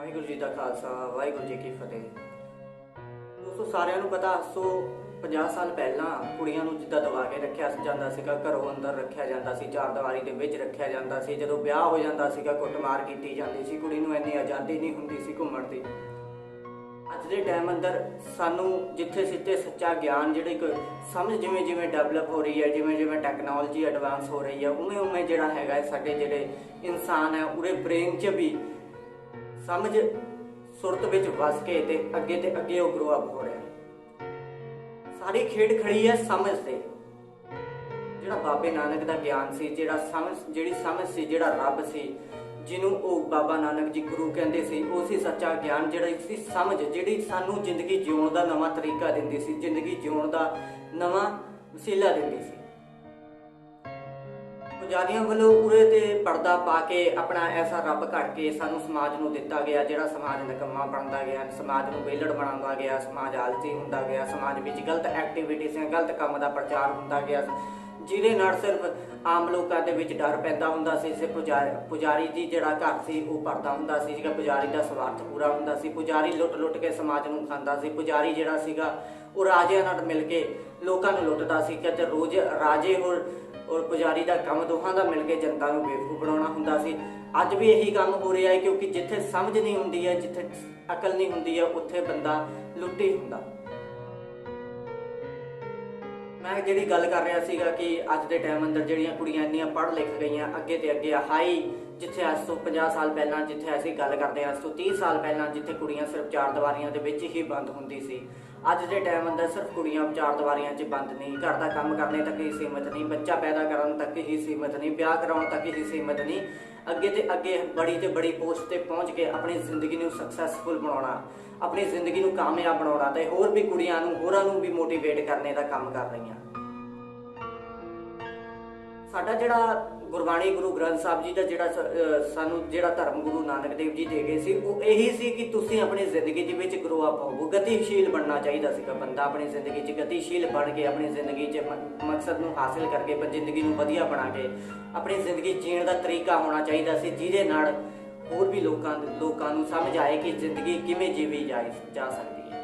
ਵਾਹਿਗੁਰੂ ਜੀ ਦਾ ਖਾਲਸਾ ਵਾਹਿਗੁਰੂ ਜੀ ਕੀ ਫਤਿਹ। ਦੋਸਤੋ ਸਾਰਿਆਂ ਨੂੰ ਪਤਾ 150 ਸਾਲ ਪਹਿਲਾਂ ਕੁੜੀਆਂ ਨੂੰ ਜਿੱਦਾਂ ਦਬਾ ਕੇ ਰੱਖਿਆ ਜਾਂਦਾ ਸੀਗਾ, ਘਰੋਂ ਅੰਦਰ ਰੱਖਿਆ ਜਾਂਦਾ ਸੀ, ਚਾਰ ਦੀਵਾਰੀ ਦੇ ਵਿੱਚ ਰੱਖਿਆ ਜਾਂਦਾ ਸੀ। ਜਦੋਂ ਵਿਆਹ ਹੋ ਜਾਂਦਾ ਸੀਗਾ ਕੁੱਟਮਾਰ ਕੀਤੀ ਜਾਂਦੀ ਸੀ, ਕੁੜੀ ਨੂੰ ਇੰਨੀ ਆਜ਼ਾਦੀ ਨਹੀਂ ਹੁੰਦੀ ਸੀ ਘੁੰਮਣ ਦੀ। ਅੱਜ ਦੇ ਟਾਈਮ ਅੰਦਰ ਸਾਨੂੰ ਜਿੱਥੇ ਸਿੱਧੇ ਸੱਚਾ ਗਿਆਨ ਜਿਹੜੀ ਕੋਈ ਸਮਝ ਜਿਵੇਂ ਜਿਵੇਂ ਡਿਵੈਲਪ ਹੋ ਰਹੀ ਹੈ, ਜਿਵੇਂ ਜਿਵੇਂ ਟੈਕਨੋਲੋਜੀ ਐਡਵਾਂਸ ਹੋ ਰਹੀ ਹੈ, ਉਵੇਂ ਉਵੇਂ ਜਿਹੜਾ ਹੈਗਾ ਸਾਡੇ ਜਿਹੜੇ ਇਨਸਾਨ ਹੈ ਉਹਦੇ ਬ੍ਰੇਨ 'ਚ ਵੀ ਸਮਝ ਸੁਰਤ ਵਿੱਚ ਵਸ ਕੇ ਤੇ ਅੱਗੇ ਉਹ ਗਰੋ ਅਪ ਹੋ ਰਿਹਾ। ਸਾਰੀ ਖੇਡ ਖੜੀ ਹੈ ਸਮਝ ਤੇ। ਜਿਹੜਾ ਬਾਬੇ ਨਾਨਕ ਦਾ ਗਿਆਨ ਸੀ, ਜਿਹੜੀ ਸਮਝ ਸੀ, ਜਿਹੜਾ ਰੱਬ ਸੀ, ਜਿਹਨੂੰ ਉਹ ਬਾਬਾ ਨਾਨਕ ਜੀ ਗੁਰੂ ਕਹਿੰਦੇ ਸੀ, ਉਹ ਸੀ ਸੱਚਾ ਗਿਆਨ। ਜਿਹੜਾ ਸੀ ਸਮਝ, ਜਿਹੜੀ ਸਾਨੂੰ ਜ਼ਿੰਦਗੀ ਜਿਉਣ ਦਾ ਨਵਾਂ ਤਰੀਕਾ ਦਿੰਦੀ ਸੀ, ਜ਼ਿੰਦਗੀ ਜਿਉਣ ਦਾ ਨਵਾਂ ਵਸੀਲਾ ਦਿੰਦੀ ਸੀ। ਪੁਜਾਰੀਆਂ ਵੱਲੋਂ ਉਰੇ ਤੇ ਪਰਦਾ ਪਾ ਕੇ ਆਪਣਾ ਐਸਾ ਰੱਬ ਘੜ ਕੇ ਸਾਨੂੰ ਸਮਾਜ ਨੂੰ ਦਿੱਤਾ ਗਿਆ, ਜਿਹੜਾ ਸਮਾਜ ਨਿਕੰਮਾ ਬਣਦਾ ਗਿਆ, ਸਮਾਜ ਨੂੰ ਵਿਹਲੜ ਬਣਾਉਂਦਾ ਗਿਆ, ਸਮਾਜ ਆਲਸੀ ਹੁੰਦਾ ਗਿਆ, ਸਮਾਜ ਵਿੱਚ ਗਲਤ ਐਕਟੀਵਿਟੀਆਂ, ਗਲਤ ਕੰਮ ਦਾ ਪ੍ਰਚਾਰ ਹੁੰਦਾ ਗਿਆ, ਜਿਹਦੇ ਨਾਲ ਸਿਰਫ ਆਮ ਲੋਕਾਂ ਦੇ ਵਿੱਚ ਡਰ ਪੈਦਾ ਹੁੰਦਾ ਸੀ। ਪੁਜਾਰੀ ਦੀ ਜਿਹੜਾ ਘਰ ਸੀ ਉਹ ਭਰਦਾ ਹੁੰਦਾ ਸੀ, ਜਿਹੜਾ ਪੁਜਾਰੀ ਦਾ ਸਵਾਰਥ ਪੂਰਾ ਹੁੰਦਾ ਸੀ। ਪੁਜਾਰੀ ਲੁੱਟ ਕੇ ਸਮਾਜ ਨੂੰ ਖਾਂਦਾ ਸੀ। ਪੁਜਾਰੀ ਜਿਹੜਾ ਸੀਗਾ ਉਹ ਰਾਜਿਆਂ ਨਾਲ ਮਿਲ ਕੇ ਲੋਕਾਂ ਨੂੰ ਲੁੱਟਦਾ ਸੀ ਕਿ ਰੋਜ਼ ਰਾਜੇ ਔਰ ਪੁਜਾਰੀ ਦਾ ਕੰਮ ਦੋਹਾਂ ਦਾ ਮਿਲ ਕੇ ਜਨਤਾ ਨੂੰ ਬੇਵਕੂਫ ਬਣਾਉਣਾ ਹੁੰਦਾ ਸੀ। ਅੱਜ ਵੀ ਇਹੀ ਕੰਮ ਹੋ ਰਿਹਾ ਹੈ, ਕਿਉਂਕਿ ਜਿੱਥੇ ਸਮਝ ਨਹੀਂ ਹੁੰਦੀ ਹੈ, ਜਿੱਥੇ ਅਕਲ ਨਹੀਂ ਹੁੰਦੀ ਹੈ, ਉੱਥੇ ਬੰਦਾ ਲੁੱਟੀ ਹੁੰਦਾ। ਮੈਂ ਜਿਹੜੀ ਗੱਲ ਕਰ ਰਿਹਾ ਸੀਗਾ ਕਿ ਅੱਜ ਦੇ ਟਾਈਮ ਅੰਦਰ ਜਿਹੜੀਆਂ ਕੁੜੀਆਂ ਇੰਨੀਆਂ ਪੜ੍ਹ ਲਿਖ ਗਈਆਂ ਅੱਗੇ ਤੇ ਅੱਗੇ ਹਾਈ, ਜਿੱਥੇ ਅੱਜ ਤੋਂ 50 ਸਾਲ ਪਹਿਲਾਂ ਜਿੱਥੇ ਅਸੀਂ ਗੱਲ ਕਰਦੇ ਹਾਂ, ਅੱਜ ਤੋਂ 30 ਸਾਲ ਪਹਿਲਾਂ ਜਿੱਥੇ ਕੁੜੀਆਂ ਸਿਰਫ ਚਾਰ ਦੀਵਾਰੀਆਂ ਦੇ ਵਿੱਚ ਹੀ ਬੰਦ ਹੁੰਦੀ ਸੀ, ਅੱਜ ਦੇ ਟਾਈਮ ਅੰਦਰ ਸਿਰਫ ਕੁੜੀਆਂ ਚਾਰ ਦੀਵਾਰੀਆਂ 'ਚ ਬੰਦ ਨਹੀਂ, ਘਰ ਦਾ ਕੰਮ ਕਰਨੇ ਤੱਕ ਹੀ ਸੀਮਿਤ ਨਹੀਂ, ਬੱਚਾ ਪੈਦਾ ਕਰਨ ਤੱਕ ਹੀ ਸੀਮਿਤ ਨਹੀਂ, ਵਿਆਹ ਕਰਾਉਣ ਤੱਕ ਹੀ ਸੀਮਿਤ ਨਹੀਂ, ਅੱਗੇ ਤੇ ਅੱਗੇ ਬੜੀ ਤੇ ਬੜੀ ਪੋਸਟ ਤੇ ਪਹੁੰਚ ਕੇ ਆਪਣੀ ਜ਼ਿੰਦਗੀ ਨੂੰ ਸਕਸੈਸਫੁਲ ਬਣਾਉਣਾ, ਆਪਣੀ ਜ਼ਿੰਦਗੀ ਨੂੰ ਕਾਮਯਾਬ ਬਣਾਉਣਾ ਤੇ ਹੋਰ ਵੀ ਕੁੜੀਆਂ ਨੂੰ, ਹੋਰਾਂ ਨੂੰ ਵੀ ਮੋਟੀਵੇਟ ਕਰਨੇ ਦਾ ਕੰਮ ਕਰ ਰਹੀਆਂ। ਸਾਡਾ ਜਿਹੜਾ ਗੁਰਬਾਣੀ ਗੁਰੂ ਗ੍ਰੰਥ ਸਾਹਿਬ ਜੀ ਦਾ ਸਾਨੂੰ ਜਿਹੜਾ ਧਰਮ ਗੁਰੂ ਨਾਨਕ ਦੇਵ ਜੀ ਦੇ ਗਏ ਸੀ, ਉਹ ਇਹੀ ਸੀ ਕਿ ਤੁਸੀਂ ਆਪਣੀ ਜ਼ਿੰਦਗੀ ਦੇ ਵਿੱਚ ਗਰੋ ਅਪ ਹੋਵੋ। ਗਤੀਸ਼ੀਲ ਬਣਨਾ ਚਾਹੀਦਾ ਸੀਗਾ ਬੰਦਾ, ਆਪਣੀ ਜ਼ਿੰਦਗੀ 'ਚ ਗਤੀਸ਼ੀਲ ਬਣ ਕੇ ਆਪਣੀ ਜ਼ਿੰਦਗੀ 'ਚ ਮਕਸਦ ਨੂੰ ਹਾਸਿਲ ਕਰਕੇ ਜ਼ਿੰਦਗੀ ਨੂੰ ਵਧੀਆ ਬਣਾ ਕੇ ਆਪਣੀ ਜ਼ਿੰਦਗੀ ਜੀਣ ਦਾ ਤਰੀਕਾ ਹੋਣਾ ਚਾਹੀਦਾ ਸੀ, ਜਿਹਦੇ ਨਾਲ ਹੋਰ ਵੀ ਲੋਕਾਂ ਨੂੰ ਸਮਝ ਆਏ ਕਿ ਜ਼ਿੰਦਗੀ ਕਿਵੇਂ ਜੀਵੀ ਜਾ ਸਕਦੀ ਹੈ।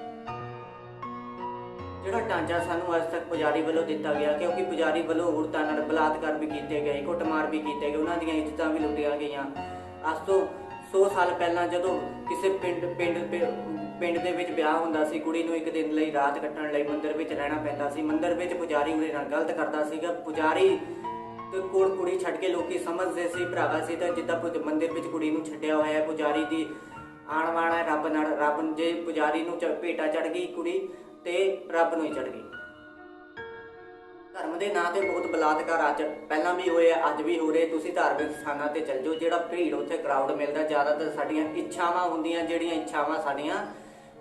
ਜਿਹੜਾ ਢਾਂਚਾ ਸਾਨੂੰ ਅੱਜ ਤੱਕ ਪੁਜਾਰੀ ਵੱਲੋਂ ਦਿੱਤਾ ਗਿਆ, ਕਿਉਂਕਿ ਪੁਜਾਰੀ ਵੱਲੋਂ ਔਰਤਾਂ ਨਾਲ ਬਲਾਤਕਾਰ ਵੀ ਕੀਤੇ ਗਏ, ਕੁੱਟਮਾਰ ਵੀ ਕੀਤੇ ਗਏ, ਉਹਨਾਂ ਦੀਆਂ ਇੱਜ਼ਤਾਂ ਵੀ ਲੁੱਟੀਆਂ ਗਈਆਂ। ਅੱਜ ਤੋਂ 100 ਸਾਲ ਪਹਿਲਾਂ ਜਦੋਂ ਕਿਸੇ ਪਿੰਡ ਦੇ ਵਿੱਚ ਵਿਆਹ ਹੁੰਦਾ ਸੀ, ਕੁੜੀ ਨੂੰ ਇੱਕ ਦਿਨ ਲਈ ਰਾਤ ਕੱਟਣ ਲਈ ਮੰਦਿਰ ਵਿੱਚ ਰਹਿਣਾ ਪੈਂਦਾ ਸੀ। ਮੰਦਿਰ ਵਿੱਚ ਪੁਜਾਰੀ ਉਹਦੇ ਨਾਲ ਗਲਤ ਕਰਦਾ ਸੀਗਾ। ਪੁਜਾਰੀ ਕੋਲ ਕੁੜੀ ਛੱਡ ਕੇ ਲੋਕੀ ਸਮਝਦੇ ਸੀ ਭਰਾਵਾ ਸੀ ਤਾਂ ਜਿੱਦਾਂ ਮੰਦਿਰ ਵਿੱਚ ਕੁੜੀ ਨੂੰ ਛੱਡਿਆ ਹੋਇਆ, ਪੁਜਾਰੀ ਦੀ ਆਣ ਵਾਣ ਹੈ ਰੱਬ ਨਾਲ। ਰੱਬ ਜੇ ਪੁਜਾਰੀ ਨੂੰ ਭੇਟਾ ਚੜ ਗਈ ਕੁੜੀ ਤੇ ਰੱਬ ਨੂੰ ਹੀ ਚੜ ਗਈ। ਧਰਮ ਦੇ ਨਾਂ ਤੇ ਬਹੁਤ ਬਲਾਤਕਾਰ ਅੱਜ ਪਹਿਲਾਂ ਵੀ ਹੋਏ ਆ, ਅੱਜ ਵੀ ਹੋ ਰਹੇ। ਤੁਸੀਂ ਧਾਰਮਿਕ ਸਥਾਨਾਂ ਤੇ ਚੱਲ ਜਾਓ, ਜਿਹੜਾ ਭੀੜ ਉੱਥੇ ਕਰਾਊਡ ਮਿਲਦਾ, ਜ਼ਿਆਦਾਤਰ ਸਾਡੀਆਂ ਇੱਛਾਵਾਂ ਹੁੰਦੀਆਂ, ਜਿਹੜੀਆਂ ਇੱਛਾਵਾਂ ਸਾਡੀਆਂ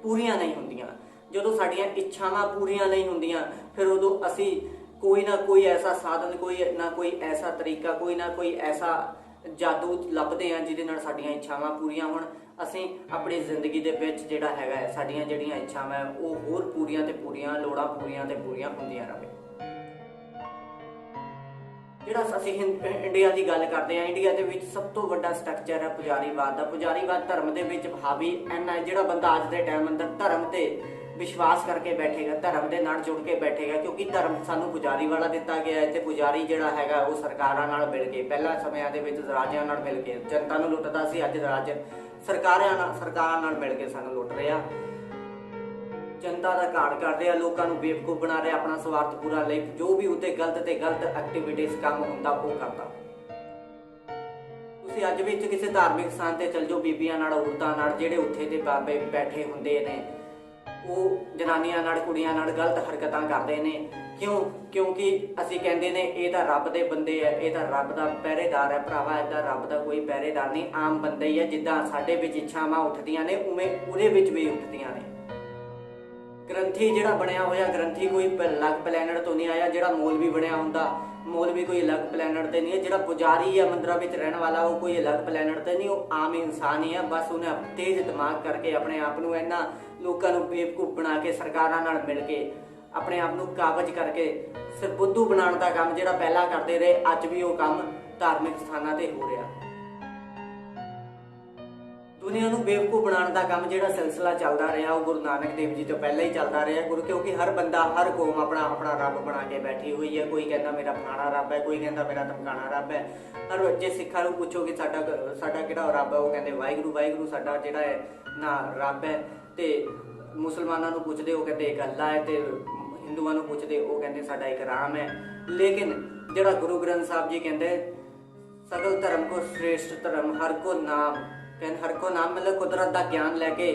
ਪੂਰੀਆਂ ਨਹੀਂ ਹੁੰਦੀਆਂ। ਜਦੋਂ ਸਾਡੀਆਂ ਇੱਛਾਵਾਂ ਪੂਰੀਆਂ ਨਹੀਂ ਹੁੰਦੀਆਂ, ਫਿਰ ਉਦੋਂ ਅਸੀਂ ਕੋਈ ਨਾ ਕੋਈ ਐਸਾ ਸਾਧਨ, ਕੋਈ ਨਾ ਕੋਈ ਐਸਾ ਤਰੀਕਾ, ਕੋਈ ਨਾ ਕੋਈ ਐਸਾ ਜਾਦੂ ਲੱਭਦੇ ਹਾਂ ਜਿਹਦੇ ਨਾਲ ਸਾਡੀਆਂ ਇੱਛਾਵਾਂ ਪੂਰੀਆਂ ਹੋਣ। ਅਸੀਂ ਆਪਣੀ ਜ਼ਿੰਦਗੀ ਦੇ ਵਿੱਚ ਜਿਹੜਾ ਹੈਗਾ ਸਾਡੀਆਂ ਜਿਹੜੀਆਂ ਇੱਛਾਵਾਂ ਉਹ ਹੋਰ ਪੂਰੀਆਂ ਤੇ ਪੂਰੀਆਂ, ਲੋੜਾਂ ਪੂਰੀਆਂ ਤੇ ਪੂਰੀਆਂ ਹੁੰਦੀਆਂ ਰਹੇ। ਜਿਹੜਾ ਅਸੀਂ ਇੰਡੀਆ ਦੀ ਗੱਲ ਕਰਦੇ ਹਾਂ, ਇੰਡੀਆ ਦੇ ਵਿੱਚ ਸਭ ਤੋਂ ਵੱਡਾ ਸਟਰਕਚਰ ਹੈ ਪੁਜਾਰੀਵਾਦ ਦਾ। ਪੁਜਾਰੀਵਾਦ ਧਰਮ ਦੇ ਵਿੱਚ ਹਾਵੀ ਇੰਨਾ, ਜਿਹੜਾ ਬੰਦਾ ਅੱਜ ਦੇ ਟਾਈਮ ਅੰਦਰ ਧਰਮ ਤੇ ਵਿਸ਼ਵਾਸ ਕਰਕੇ ਬੈਠੇਗਾ, ਧਰਮ ਦੇ ਨਾਲ ਜੁੜ ਕੇ ਬੈਠੇਗਾ, ਕਿਉਂਕਿ ਧਰਮ ਸਾਨੂੰ ਪੁਜਾਰੀ ਵਾਲਾ ਦਿੱਤਾ ਗਿਆ ਹੈ ਤੇ ਪੁਜਾਰੀ ਜਿਹੜਾ ਹੈਗਾ ਉਹ ਸਰਕਾਰਾਂ ਨਾਲ ਮਿਲ ਕੇ, ਪਹਿਲਾਂ ਸਮਿਆਂ ਦੇ ਵਿੱਚ ਰਾਜਿਆਂ ਨਾਲ ਮਿਲ ਕੇ ਜਨਤਾ ਨੂੰ ਲੁੱਟਦਾ ਸੀ, ਅੱਜ ਰਾਜ ਸਰਕਾਰਾਂ ਨਾਲ ਮਿਲ ਕੇ ਸਾਨੂੰ ਲੁੱਟ ਰਿਹਾ, ਜਨਤਾ ਦਾ ਘਾਟ ਕਰ ਰਿਹਾ, ਲੋਕਾਂ ਨੂੰ ਬੇਵਕੂਫ ਬਣਾ ਰਿਹਾ, ਆਪਣਾ ਸਵਾਰਥ ਪੂਰਾ ਲਈ ਜੋ ਵੀ ਉੱਤੇ ਗਲਤ ਐਕਟੀਵਿਟੀਜ਼ ਕੰਮ ਹੁੰਦਾ ਉਹ ਕਰਦਾ। ਤੁਸੀਂ ਅੱਜ ਵਿੱਚ ਕਿਸੇ ਧਾਰਮਿਕ ਸਥਾਨ ਤੇ ਚੱਲ ਜਾਓ, ਬੀਬੀਆਂ ਨਾਲ, ਔਰਤਾਂ ਨਾਲ, ਜਿਹੜੇ ਉੱਥੇ ਦੇ ਬਾਬੇ ਬੈਠੇ ਹੁੰਦੇ ਨੇ, ਉਹ ਜਨਾਨੀਆਂ ਨਾਲ, ਕੁੜੀਆਂ ਨਾਲ ਗਲਤ ਹਰਕਤਾਂ ਕਰਦੇ ਨੇ। ਕਿਉਂਕਿ ਅਸੀਂ ਕਹਿੰਦੇ ਨੇ ਇਹ ਤਾਂ ਰੱਬ ਦੇ ਬੰਦੇ ਹੈ, ਇਹ ਤਾਂ ਰੱਬ ਦਾ ਪਹਿਰੇਦਾਰ ਹੈ। ਭਰਾਵਾ ਏਦਾਂ ਰੱਬ ਦਾ ਕੋਈ ਪਹਿਰੇਦਾਰ ਨਹੀਂ, ਆਮ ਬੰਦੇ ਹੀ ਹੈ। ਜਿੱਦਾਂ ਸਾਡੇ ਵਿੱਚ ਇੱਛਾਵਾਂ ਉੱਠਦੀਆਂ ਨੇ ਉਵੇਂ ਉਹਦੇ ਵਿੱਚ ਵੀ ਉੱਠਦੀਆਂ ਨੇ। ਗ੍ਰੰਥੀ ਜਿਹੜਾ ਬਣਿਆ ਹੋਇਆ, ਗ੍ਰੰਥੀ ਕੋਈ ਅਲੱਗ ਪਲੈਨਟ ਤੋਂ ਨਹੀਂ ਆਇਆ। ਜਿਹੜਾ ਮੌਲਵੀ ਬਣਿਆ ਹੁੰਦਾ, ਮੌਲਵੀ ਕੋਈ ਅਲੱਗ ਪਲੈਨਟ ਤੇ ਨਹੀਂ ਹੈ। ਜਿਹੜਾ ਪੁਜਾਰੀ ਹੈ ਮੰਦਿਰਾਂ ਵਿੱਚ ਰਹਿਣ ਵਾਲਾ, ਉਹ ਕੋਈ ਅਲੱਗ ਪਲੈਨਟ ਤੇ ਨਹੀਂ, ਉਹ ਆਮ ਇਨਸਾਨ ਹੀ ਹੈ। ਬਸ ਉਹਨੇ ਤੇਜ਼ ਦਿਮਾਗ ਕਰਕੇ ਆਪਣੇ ਆਪ ਨੂੰ ਇਹਨਾਂ ਲੋਕਾਂ ਨੂੰ ਬੇਵਕੂਫ ਬਣਾ ਕੇ, ਸਰਕਾਰਾਂ ਨਾਲ ਮਿਲ ਕੇ ਆਪਣੇ ਆਪ ਨੂੰ ਕਾਬਜ਼ ਕਰਕੇ ਸਿਰ ਬੁੱਧੂ ਬਣਾਉਣ ਦਾ ਕੰਮ ਜਿਹੜਾ ਪਹਿਲਾਂ ਕਰਦੇ ਰਹੇ, ਅੱਜ ਵੀ ਉਹ ਕੰਮ ਧਾਰਮਿਕ ਸਥਾਨਾਂ ਤੇ ਹੋ ਰਿਹਾ। ਦੁਨੀਆ ਨੂੰ ਬੇਵਕੂਫ ਬਣਾਉਣ ਦਾ ਕੰਮ ਜਿਹੜਾ ਸਿਲਸਿਲਾ ਚੱਲਦਾ ਰਿਹਾ ਉਹ ਗੁਰੂ ਨਾਨਕ ਦੇਵ ਜੀ ਤੋਂ ਪਹਿਲਾਂ ਹੀ ਚੱਲਦਾ ਰਿਹਾ। ਗੁਰੂ ਕਿਉਂਕਿ ਹਰ ਬੰਦਾ ਹਰ ਕੌਮ ਆਪਣਾ ਆਪਣਾ ਰੱਬ ਬਣਾ ਕੇ ਬੈਠੀ ਹੋਈ ਹੈ। ਕੋਈ ਕਹਿੰਦਾ ਮੇਰਾ ਫਲਾਣਾ ਰੱਬ ਹੈ, ਕੋਈ ਕਹਿੰਦਾ ਮੇਰਾ ਧਮਕਾਣਾ ਰੱਬ ਹੈ। ਹਰ ਜੇ ਸਿੱਖਾਂ ਨੂੰ ਪੁੱਛੋਗੇ ਸਾਡਾ ਕਿਹੜਾ ਰੱਬ ਹੈ, ਉਹ ਕਹਿੰਦੇ ਵਾਹਿਗੁਰੂ ਵਾਹਿਗੁਰੂ ਸਾਡਾ ਜਿਹੜਾ ਹੈ ਨਾ ਰੱਬ ਹੈ। ਤੇ ਮੁਸਲਮਾਨਾਂ ਨੂੰ ਪੁੱਛਦੇ ਉਹ ਕਹਿੰਦੇ ਇੱਕ ਅੱਲਾ ਹੈ, ਤੇ ਹਿੰਦੂਆਂ ਨੂੰ ਪੁੱਛਦੇ ਉਹ ਕਹਿੰਦੇ ਸਾਡਾ ਇੱਕ ਰਾਮ ਹੈ। ਲੇਕਿਨ ਜਿਹੜਾ ਗੁਰੂ ਗ੍ਰੰਥ ਸਾਹਿਬ ਜੀ ਕਹਿੰਦੇ ਸਗਲ ਧਰਮ ਕੋ श्रेष्ठ ਧਰਮ ਹਰ ਕੋ ਨਾਮ, ਕਹਿੰਦੇ ਹਰ ਕੋ ਨਾਮ ਮਤਲਬ ਕੁਦਰਤ ਦਾ ਗਿਆਨ ਲੈ ਕੇ,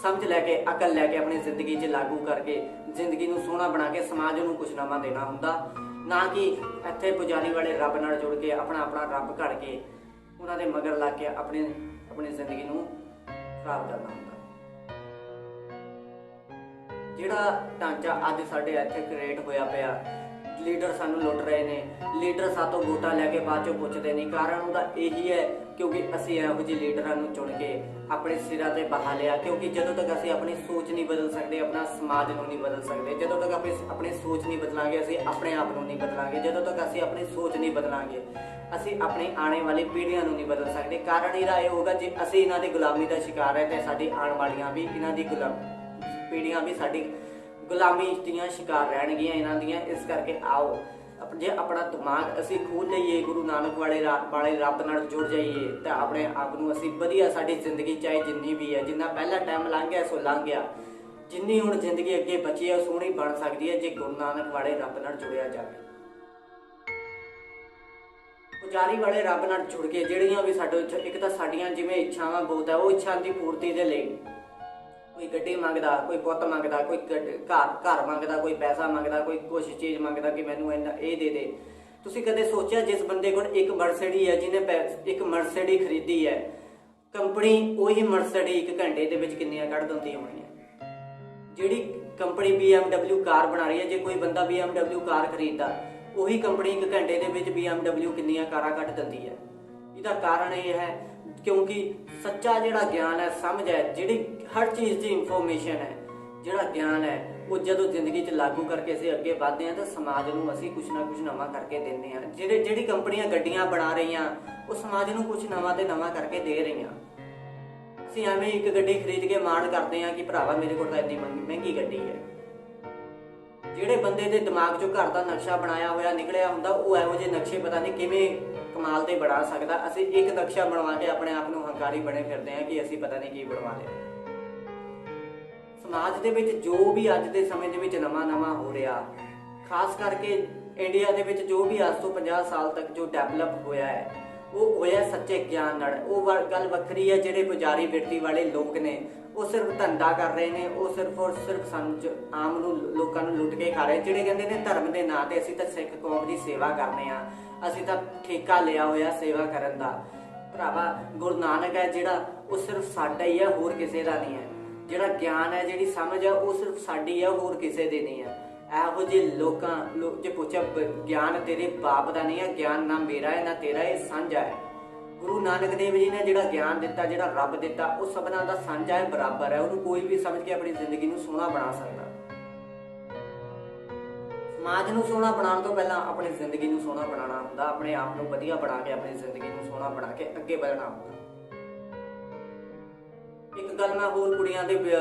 ਸਮਝ ਲੈ ਕੇ, ਅਕਲ ਲੈ ਕੇ ਆਪਣੀ ਜ਼ਿੰਦਗੀ 'ਚ ਲਾਗੂ ਕਰਕੇ ਜ਼ਿੰਦਗੀ ਨੂੰ ਸੋਹਣਾ ਬਣਾ ਕੇ ਸਮਾਜ ਨੂੰ ਕੁਛ ਨਵਾਂ ਦੇਣਾ ਹੁੰਦਾ। ਨਾ ਕਿ ਇੱਥੇ ਪੁਜਾਰੀ ਵਾਲੇ ਰੱਬ ਨਾਲ ਜੁੜ ਕੇ ਆਪਣਾ ਆਪਣਾ ਰੱਬ ਘੜ ਕੇ ਉਹਨਾਂ ਦੇ ਮਗਰ ਲੱਗ ਕੇ ਆਪਣੀ ਜ਼ਿੰਦਗੀ ਨੂੰ ਖਰਾਬ ਕਰਨਾ ਹੁੰਦਾ। ਜਿਹੜਾ ਢਾਂਚਾ ਅੱਜ ਸਾਡੇ ਇੱਥੇ ਕ੍ਰੀਏਟ ਹੋਇਆ ਪਿਆ, ਲੀਡਰ ਸਾਨੂੰ ਲੁੱਟ ਰਹੇ ਨੇ, ਲੀਡਰ ਸਾਤੋਂ ਵੋਟਾਂ ਲੈ ਕੇ ਬਾਅਦ ਚੋਂ ਪੁੱਛਦੇ ਨਹੀਂ। ਕਾਰਨ ਉਹਦਾ ਇਹੀ ਹੈ ਕਿਉਂਕਿ ਅਸੀਂ ਇਹੋ ਜਿਹੇ ਲੀਡਰਾਂ ਨੂੰ ਚੁਣ ਕੇ ਆਪਣੇ ਸਿਰਾਂ ਤੇ ਬਹਾ ਲਿਆ। ਕਿਉਂਕਿ ਜਦੋਂ ਤੱਕ ਅਸੀਂ ਆਪਣੀ ਸੋਚ ਨਹੀਂ ਬਦਲ ਸਕਦੇ, ਆਪਣਾ ਸਮਾਜ ਨੂੰ ਨਹੀਂ ਬਦਲ ਸਕਦੇ। ਜਦੋਂ ਤੱਕ ਆਪਣੀ ਸੋਚ ਨਹੀਂ ਬਦਲਾਂਗੇ, ਅਸੀਂ ਆਪਣੇ ਆਪ ਨੂੰ ਨਹੀਂ ਬਦਲਾਂਗੇ। ਜਦੋਂ ਤੱਕ ਅਸੀਂ ਆਪਣੀ ਸੋਚ ਨਹੀਂ ਬਦਲਾਂਗੇ, ਅਸੀਂ ਆਪਣੀ ਆਉਣ ਵਾਲੀ ਪੀੜ੍ਹੀਆਂ ਨੂੰ ਨਹੀਂ ਬਦਲ ਸਕਦੇ। ਕਾਰਨ ਇਹਦਾ ਇਹ ਹੋਗਾ ਜੇ ਅਸੀਂ ਇਹਨਾਂ ਦੀ ਗੁਲਾਮੀ ਦਾ ਸ਼ਿਕਾਰ ਹੈ ਤੇ ਸਾਡੀ ਆਉਣ ਵਾਲੀਆਂ ਵੀ ਇਹਨਾਂ ਦੀ ਪੀੜ੍ਹੀਆਂ ਵੀ ਸਾਡੀ ਗੁਲਾਮੀ ਦੀਆਂ ਸ਼ਿਕਾਰ ਰਹਿਣਗੀਆਂ ਇਹਨਾਂ ਦੀਆਂ। ਇਸ ਕਰਕੇ ਆਓ ਜੇ ਆਪਣਾ ਦਿਮਾਗ ਅਸੀਂ ਖੋਲ੍ਹ ਲਈਏ, ਗੁਰੂ ਨਾਨਕ ਵਾਲੇ ਰੱਬ ਨਾਲ ਜੁੜ ਜਾਈਏ ਤਾਂ ਆਪਣੇ ਆਪ ਨੂੰ ਅਸੀਂ ਵਧੀਆ, ਸਾਡੀ ਜ਼ਿੰਦਗੀ ਚਾਹੇ ਜਿੰਨੀ ਵੀ ਹੈ, ਜਿੰਨਾ ਪਹਿਲਾ ਟਾਈਮ ਲੰਘ ਗਿਆ ਸੋ ਲੰਘ ਗਿਆ, ਜਿੰਨੀ ਹੁਣ ਜ਼ਿੰਦਗੀ ਅੱਗੇ ਬਚੀ ਹੈ ਉਹ ਸੋਹਣੀ ਬਣ ਸਕਦੀ ਹੈ ਜੇ ਗੁਰੂ ਨਾਨਕ ਵਾਲੇ ਰੱਬ ਨਾਲ ਜੁੜਿਆ ਜਾਵੇ। ਪੁਜਾਰੀ ਵਾਲੇ ਰੱਬ ਨਾਲ ਜੁੜ ਕੇ ਜਿਹੜੀਆਂ ਵੀ ਸਾਡੇ ਇੱਕ ਤਾਂ ਸਾਡੀਆਂ ਜਿਵੇਂ ਇੱਛਾਵਾਂ ਬਹੁਤ ਹੈ, ਉਹ ਇੱਛਾ ਦੀ ਪੂਰਤੀ ਦੇ ਲਈ ਕੋਈ ਗੱਡੀ ਮੰਗਦਾ, ਕੋਈ ਪੁੱਤ ਮੰਗਦਾ, ਕੋਈ ਘਰ ਮੰਗਦਾ, ਕੋਈ ਪੈਸਾ ਮੰਗਦਾ, ਕੋਈ ਕੁਛ ਚੀਜ਼ ਮੰਗਦਾ ਕਿ ਮੈਨੂੰ ਇਹ ਦੇ ਦੇ। ਤੁਸੀਂ ਕਦੇ ਸੋਚਿਆ ਜਿਸ ਬੰਦੇ ਕੋਲ ਇੱਕ ਮਰਸਿਡੀ ਹੈ, ਜਿਹਨੇ ਇੱਕ ਮਰਸਿਡੀ ਖਰੀਦੀ ਹੈ, ਕੰਪਨੀ ਉਹੀ ਮਰਸਿਡੀ 1 ਘੰਟੇ ਦੇ ਵਿੱਚ ਕਿੰਨੀਆਂ ਕੱਢ ਦਿੰਦੀ ਹੋਣੀ ਹੈ। ਜਿਹੜੀ ਕੰਪਨੀ BMW ਕਾਰ ਬਣਾ ਰਹੀ ਹੈ, ਜੇ ਕੋਈ ਬੰਦਾ BMW ਕਾਰ ਖਰੀਦਦਾ, ਉਹੀ ਕੰਪਨੀ 1 ਘੰਟੇ ਦੇ ਵਿੱਚ BMW ਕਿੰਨੀਆਂ ਕਾਰਾਂ ਕੱਢ ਦਿੰਦੀ ਹੈ। ਇਹਦਾ ਕਾਰਨ ਇਹ ਹੈ ਕਿਉਂਕਿ ਸੱਚਾ ਜਿਹੜਾ ਗਿਆਨ ਹੈ, ਸਮਝ ਹੈ, ਜਿਹੜੀ ਹਰ ਚੀਜ਼ ਦੀ ਇਨਫੋਰਮੇਸ਼ਨ ਹੈ, ਜਿਹੜਾ ਗਿਆਨ ਹੈ, ਉਹ ਜਦੋਂ ਜ਼ਿੰਦਗੀ 'ਚ ਲਾਗੂ ਕਰਕੇ ਅਸੀਂ ਅੱਗੇ ਵਧਦੇ ਹਾਂ ਤਾਂ ਸਮਾਜ ਨੂੰ ਅਸੀਂ ਕੁਛ ਨਾ ਕੁਛ ਨਵਾਂ ਕਰਕੇ ਦਿੰਦੇ ਹਾਂ। ਜਿਹੜੀ ਕੰਪਨੀਆਂ ਗੱਡੀਆਂ ਬਣਾ ਰਹੀਆਂ ਉਹ ਸਮਾਜ ਨੂੰ ਕੁਛ ਨਵਾਂ ਤੇ ਨਵਾਂ ਕਰਕੇ ਦੇ ਰਹੀਆਂ। ਅਸੀਂ ਐਵੇਂ ਇੱਕ ਗੱਡੀ ਖਰੀਦ ਕੇ ਮਾਣ ਕਰਦੇ ਹਾਂ ਕਿ ਭਰਾਵਾ ਮੇਰੇ ਕੋਲ ਤਾਂ ਇੰਨੀ ਮਹਿੰਗੀ ਗੱਡੀ ਹੈ। ਜਿਹੜੇ ਬੰਦੇ ਦੇ ਦਿਮਾਗ 'ਚੋਂ ਘਰ ਦਾ ਨਕਸ਼ਾ ਬਣਾਇਆ ਹੋਇਆ ਨਿਕਲਿਆ ਹੁੰਦਾ, ਉਹ ਇਹੋ ਜਿਹੇ ਨਕਸ਼ੇ ਪਤਾ ਨਹੀਂ ਕਿਵੇਂ ਕਮਾਲ ਦੇ ਬਣਾ ਸਕਦਾ। ਅਸੀਂ ਇੱਕ ਨਕਸ਼ਾ ਬਣਵਾ ਕੇ ਆਪਣੇ ਆਪ ਨੂੰ ਹੰਕਾਰੀ ਬਣੇ ਫਿਰਦੇ ਹਾਂ ਕਿ ਅਸੀਂ ਪਤਾ ਨਹੀਂ ਕੀ ਬਣਵਾ ਲਿਆ। ਸਮਾਜ ਦੇ ਵਿੱਚ ਜੋ ਵੀ ਅੱਜ ਦੇ ਸਮੇਂ ਦੇ ਵਿੱਚ ਨਵਾਂ ਹੋ ਰਿਹਾ, ਖਾਸ ਕਰਕੇ ਇੰਡੀਆ ਦੇ ਵਿੱਚ ਜੋ ਵੀ ਅੱਜ ਤੋਂ 50 ਸਾਲ ਤੱਕ ਜੋ ਡਿਵੈਲਪ ਹੋਇਆ ਹੈ, ਉਹ ਹੋਇਆ ਸੱਚੇ ਗਿਆਨ ਨਾਲ। ਉਹ ਗੱਲ ਵੱਖਰੀ ਹੈ ਜਿਹੜੇ ਪੁਜਾਰੀ ਬਿਰਤੀ ਵਾਲੇ ਲੋਕ ਨੇ, ਉਹ ਸਿਰਫ ਧੰਦਾ ਕਰ ਰਹੇ ਨੇ, ਉਹ ਸਿਰਫ ਆਮ ਨੂੰ ਲੋਕਾਂ ਨੂੰ ਲੁੱਟ ਕੇ ਖਾ ਰਹੇ। ਜਿਹੜੇ ਕਹਿੰਦੇ ਨੇ ਧਰਮ ਦੇ ਨਾਂ ਤੇ ਅਸੀਂ ਤਾਂ ਸਿੱਖ ਕੌਮ ਦੀ ਸੇਵਾ ਕਰਨੇ ਆ, ਅਸੀਂ ਤਾਂ ਠੇਕਾ ਲਿਆ ਹੋਇਆ ਸੇਵਾ ਕਰਨ ਦਾ। ਭਰਾਵਾ ਗੁਰੂ ਨਾਨਕ ਹੈ ਜਿਹੜਾ, ਉਹ ਸਿਰਫ ਸਾਡਾ ਹੀ ਹੈ, ਹੋਰ ਕਿਸੇ ਦਾ ਨਹੀਂ ਹੈ। ਜਿਹੜਾ ਗਿਆਨ ਹੈ, ਜਿਹੜੀ ਸਮਝ ਹੈ, ਉਹ ਸਿਰਫ ਸਾਡੀ ਹੈ, ਹੋਰ ਕਿਸੇ ਦੀ ਨਹੀਂ ਹੈ। ਇਹੋ ਜਿਹੇ ਲੋਕ ਜੇ ਪੁੱਛਿਆ ਗਿਆਨ ਤੇਰੇ ਬਾਪ ਦਾ ਨਹੀਂ ਹੈ, ਗਿਆਨ ਨਾ ਮੇਰਾ ਹੈ ਨਾ ਤੇਰਾ, ਇਹ ਸਾਂਝਾ ਹੈ। ਗੁਰੂ ਨਾਨਕ ਦੇਵ ਜੀ ਨੇ ਜਿਹੜਾ ਗਿਆਨ ਦਿੱਤਾ, ਜਿਹੜਾ ਰੱਬ ਦਿੱਤਾ, ਉਹ ਸਭਨਾਂ ਦਾ ਸਾਂਝਾ ਹੈ, ਬਰਾਬਰ ਹੈ। ਉਹਨੂੰ ਕੋਈ ਵੀ ਸਮਝ ਕੇ ਆਪਣੀ ਜ਼ਿੰਦਗੀ ਨੂੰ ਸੋਹਣਾ ਬਣਾ ਸਕਦਾ। ਸਮਾਜ ਨੂੰ ਸੋਹਣਾ ਬਣਾਉਣ ਤੋਂ ਪਹਿਲਾਂ ਆਪਣੀ ਜ਼ਿੰਦਗੀ ਨੂੰ ਸੋਹਣਾ ਬਣਾਉਣਾ ਹੁੰਦਾ, ਆਪਣੇ ਆਪ ਨੂੰ ਵਧੀਆ ਬਣਾ ਕੇ ਆਪਣੀ ਜ਼ਿੰਦਗੀ ਨੂੰ ਸੋਹਣਾ ਬਣਾ ਕੇ ਅੱਗੇ ਵਧਣਾ ਹੁੰਦਾ। ਇੱਕ ਗੱਲ ਮੈਂ ਹੋਰ ਕੁੜੀਆਂ ਦੇ